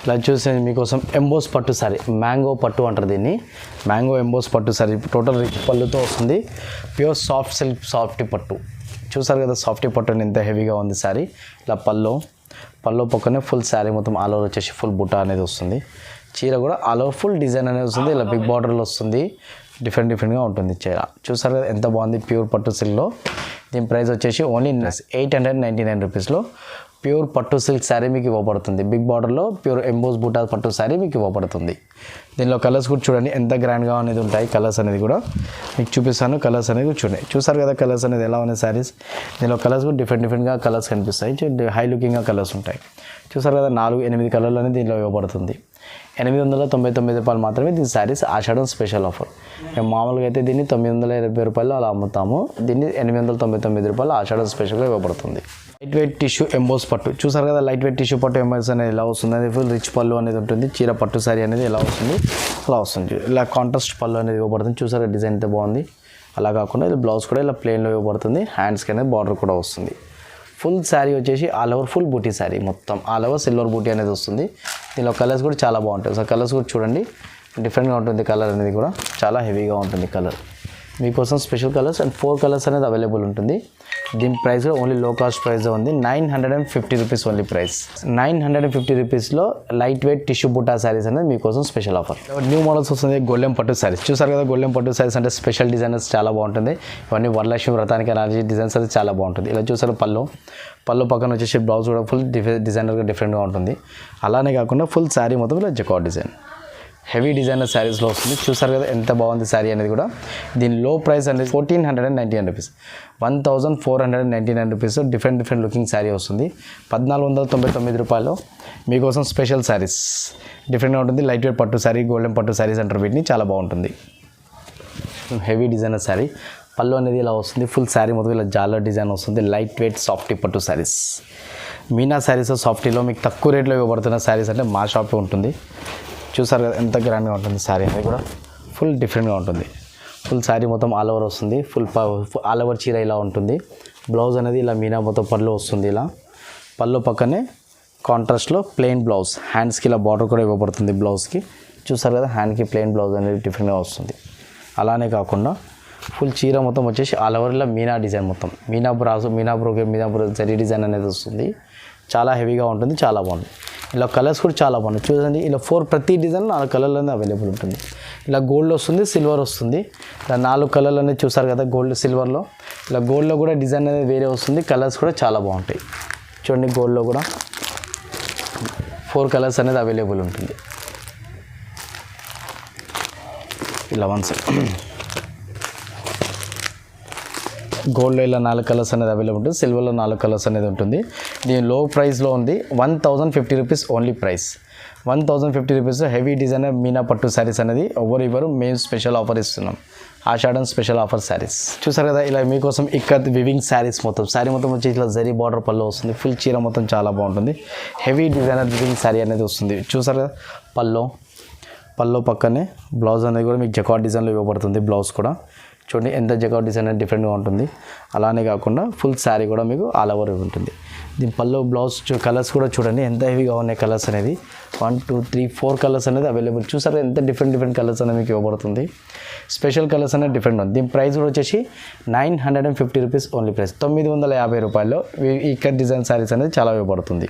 ఇలా చూసే మీకోసం ఎంబోస్ పట్టు శారీ, మ్యాంగో పట్టు అంటారు దీన్ని. మ్యాంగో ఎంబోస్ పట్టు శారీ టోటల్ రిచ్ పళ్ళుతో వస్తుంది. ప్యూర్ సాఫ్ట్ సిల్క్ సాఫ్టీ పట్టు చూసారు కదా. సాఫ్టీ పట్టు ఎంత హెవీగా ఉంది శారీ. ఇలా పల్లో పక్కనే ఫుల్ శారీ మొత్తం ఆల్ ఓవర్ వచ్చేసి ఫుల్ బుట్ట అనేది వస్తుంది. చీర కూడా ఆల్ ఓవర్ ఫుల్ డిజైన్ అనేది వస్తుంది. ఇలా బిగ్ బార్డర్లో వస్తుంది. డిఫరెంట్గా ఉంటుంది చీర. చూసారు కదా ఎంత బాగుంది. ప్యూర్ పట్టు సిల్క్లో దీని ప్రైస్ వచ్చేసి ఓన్లీ 899 రూపీస్లో ప్యూర్ పట్టు సిల్క్ శారీ మీకు ఇవ్వబడుతుంది. బిగ్ బార్డర్లో ప్యూర్ ఎంబోస్ బూటా పట్టు శారీ మీకు ఇవ్వబడుతుంది. దీనిలో కలర్స్ కూడా చూడండి ఎంత గ్రాండ్గా అనేది ఉంటాయి. కలర్స్ అనేది కూడా మీకు చూపిస్తాను. కలర్స్ అనేది కూడా చూడండి. చూసారు కదా కలర్స్ అనేది ఎలా ఉన్నాయి శారీస్. దీనిలో కలర్స్ కూడా డిఫరెంట్గా కలర్స్ కనిపిస్తాయి. హై లుకింగ్గా కలర్స్ ఉంటాయి. చూసారు కదా 4-8 కలర్లు అనేది దీనిలో ఇవ్వబడుతుంది. 899 రూపాయలు మాత్రమే దీని శారీస్. ఆషాఢం స్పెషల్ ఆఫర్. మేము మామూలుగా అయితే దీన్ని 920 రూపాయలు అలా అమ్ముతాము. దీన్ని 899 రూపాయలు ఆషాఢం స్పెషల్గా ఇవ్వబడుతుంది. లైట్ వెయిట్ టిష్యూ ఎంబోస్ పట్టు చూసారు కదా. లైట్ వెయిట్ టిష్యూ పట్టు ఎంబోస్ అనేది ఎలా వస్తుంది అనేది ఫుల్ రిచ్ పళ్ళు అనేది ఉంటుంది. చీర పట్టు శారీ అనేది ఎలా వస్తుంది అలా వస్తుంది. ఇలా కాంట్రాస్ట్ పళ్ళు అనేది ఇవ్వబడుతుంది. చూసారా డిజైన్ ఎంత బాగుంది. అలా కాకుండా ఇది బ్లౌజ్ కూడా ఇలా ప్లెయిన్లో ఇవ్వబడుతుంది. హ్యాండ్స్కి అనేది బార్డర్ కూడా వస్తుంది. ఫుల్ శారీ వచ్చేసి ఆల్ ఓవర్ ఫుల్ బూటీ శారీ మొత్తం ఆల్ ఓవర్ సిల్వర్ బూటీ అనేది వస్తుంది. దీనిలో కలర్స్ కూడా చాలా బాగుంటాయి. సో కలర్స్ కూడా చూడండి డిఫరెంట్గా ఉంటుంది. కలర్ అనేది కూడా చాలా హెవీగా ఉంటుంది. కలర్ మీకోసం స్పెషల్ కలర్స్ అండ్ 4 కలర్స్ అనేది అవైలబుల్ ఉంటుంది. దీని ప్రైస్ కూడా ఓన్లీ లో కాస్ట్ ప్రైస్ ఉంది. 950 రూపీస్ ఓన్లీ ప్రైస్. 950 రూపీస్లో light weight tissue Butta saris అనేది మీకోసం స్పెషల్ ఆఫర్. న్యూ మోడల్స్ వస్తుంది గోల్డెం పట్టు శారీస్. చూసారు కదా, గోల్డెం పట్టు శారీస్ అంటే స్పెషల్ డిజైనర్స్ చాలా బాగుంటుంది. ఇవన్నీ వరలక్ష్మి వ్రతానికి అలాంటి డిజైన్స్ అయితే చాలా బాగుంటుంది. ఇలా చూసారు పళ్ళు పక్కన వచ్చేసి బ్లౌజ్ కూడా ఫుల్ డిజైనర్గా డిఫరెంట్గా ఉంటుంది. అలానే కాకుండా ఫుల్ శారీ మొత్తం ఇలా జకార్డ్ డిజైన్ హెవీ డిజైనర్ శారీస్లో వస్తుంది. చూసారు కదా ఎంత బాగుంది శారీ అనేది కూడా. దీని లో ప్రైస్ అనేది 1499 rupees, 1499 rupees different looking sari వస్తుంది. 1499 రూపాయలు మీకోసం స్పెషల్ శారీస్ డిఫరెంట్గా ఉంటుంది. లైట్ వెయిట్ పట్టు శారీ, గోల్డెన్ పట్టు శారీస్ అంటారు వీటిని, చాలా బాగుంటుంది. Heavy designer sari. పళ్ళు అనేది ఇలా వస్తుంది. ఫుల్ శారీ మొత్తం ఇలా జాలర్ డిజైన్ వస్తుంది. లైట్ వెయిట్ సాఫ్టీ పట్టు శారీస్. మీనా శారీస్ సాఫ్టీలో మీకు తక్కువ రేట్లో ఇవ్వబడుతున్న శారీస్ అంటే మా షాపే ఉంటుంది. చూసారు కదా ఎంత గ్రాండ్గా ఉంటుంది శారీ అనేది కూడా. ఫుల్ డిఫరెంట్గా ఉంటుంది. ఫుల్ శారీ మొత్తం ఆల్ ఓవర్ వస్తుంది. ఆల్ ఓవర్ చీర ఇలా ఉంటుంది. బ్లౌజ్ అనేది ఇలా మీనా మొత్తం పళ్ళు వస్తుంది. ఇలా పళ్ళు పక్కనే కాంట్రాస్ట్లో ప్లెయిన్ బ్లౌజ్, హ్యాండ్స్కి ఇలా బార్డర్ కూడా ఇవ్వబడుతుంది బ్లౌజ్కి. చూసారు కదా, హ్యాండ్కి ప్లెయిన్ బ్లౌజ్ అనేది డిఫరెంట్గా వస్తుంది. అలానే కాకుండా ఫుల్ చీర మొత్తం వచ్చేసి ఆల్ ఓవర్ ఇలా మీనా డిజైన్ మొత్తం మీనా బ్రో జరీ డిజైన్ అనేది వస్తుంది. చాలా హెవీగా ఉంటుంది, చాలా బాగుంది. ఇలా కలర్స్ కూడా చాలా బాగున్నాయి చూడండి. ఇలా ప్రతి డిజైన్ 4 కలర్లు అనేది అవైలబుల్ ఉంటుంది. ఇలా గోల్డ్ వస్తుంది, సిల్వర్ వస్తుంది. ఇలా 4 కలర్లు అనేది చూసారు కదా గోల్డ్ సిల్వర్లో. ఇలా గోల్డ్లో కూడా డిజైన్ అనేది వేరే వస్తుంది. కలర్స్ కూడా చాలా బాగుంటాయి చూడండి. గోల్డ్లో కూడా 4 కలర్స్ అనేది అవైలబుల్ ఉంటుంది. ఇలా వన్స్ గోల్డ్లో ఇలా 4 కలర్స్ అనేది అవైలబుల్ ఉంటుంది. సిల్వర్లో 4 కలర్స్ అనేది ఉంటుంది. దీని లో ప్రైస్లో ఉంది 1050 rupees only price. 1050 rupees heavy designer Meena పట్టు శారీస్ అనేది ఇవ్వరు. మేము స్పెషల్ ఆఫర్ ఇస్తున్నాం. ఆషాఢం స్పెషల్ ఆఫర్ శారీస్. చూసారు కదా, ఇలా మీకోసం ఇక్కత్ వివింగ్ శారీస్ మొత్తం శారీ మొత్తం వచ్చి ఇట్లా జరీ బార్డర్ పళ్ళు వస్తుంది. ఫుల్ చీర మొత్తం చాలా బాగుంటుంది. హెవీ డిజైనర్ వివింగ్ శారీ అనేది వస్తుంది. చూసారు కదా, పళ్ళు పక్కనే బ్లౌజ్ అనేది కూడా మీకు జకార్డ్ డిజైన్లో ఇవ్వబడుతుంది. బ్లౌజ్ కూడా చూడండి ఎంత జకార్డ్ డిజైన్ అనేది డిఫరెంట్గా ఉంటుంది. అలానే కాకుండా ఫుల్ శారీ కూడా మీకు ఆల్ ఓవర్ ఉంటుంది. దీని పళ్ళు బ్లౌజ్ కలర్స్ కూడా చూడండి ఎంత హెవీగా ఉన్నాయి కలర్స్ అనేది. 1 2 3 4 కలర్స్ అనేది అవైలబుల్. చూసారు ఎంత డిఫరెంట్ కలర్స్ అనేది మీకు ఇవ్వబడుతుంది. స్పెషల్ కలర్స్ అనేది డిఫరెంట్ ఉంది. దీని ప్రైస్ కూడా వచ్చేసి 950 రూపీస్ ఓన్లీ ప్రైస్. 950 రూపాయల్లో ఈ కట్ డిజైన్ శారీస్ అనేది చాలా ఇవ్వబడుతుంది.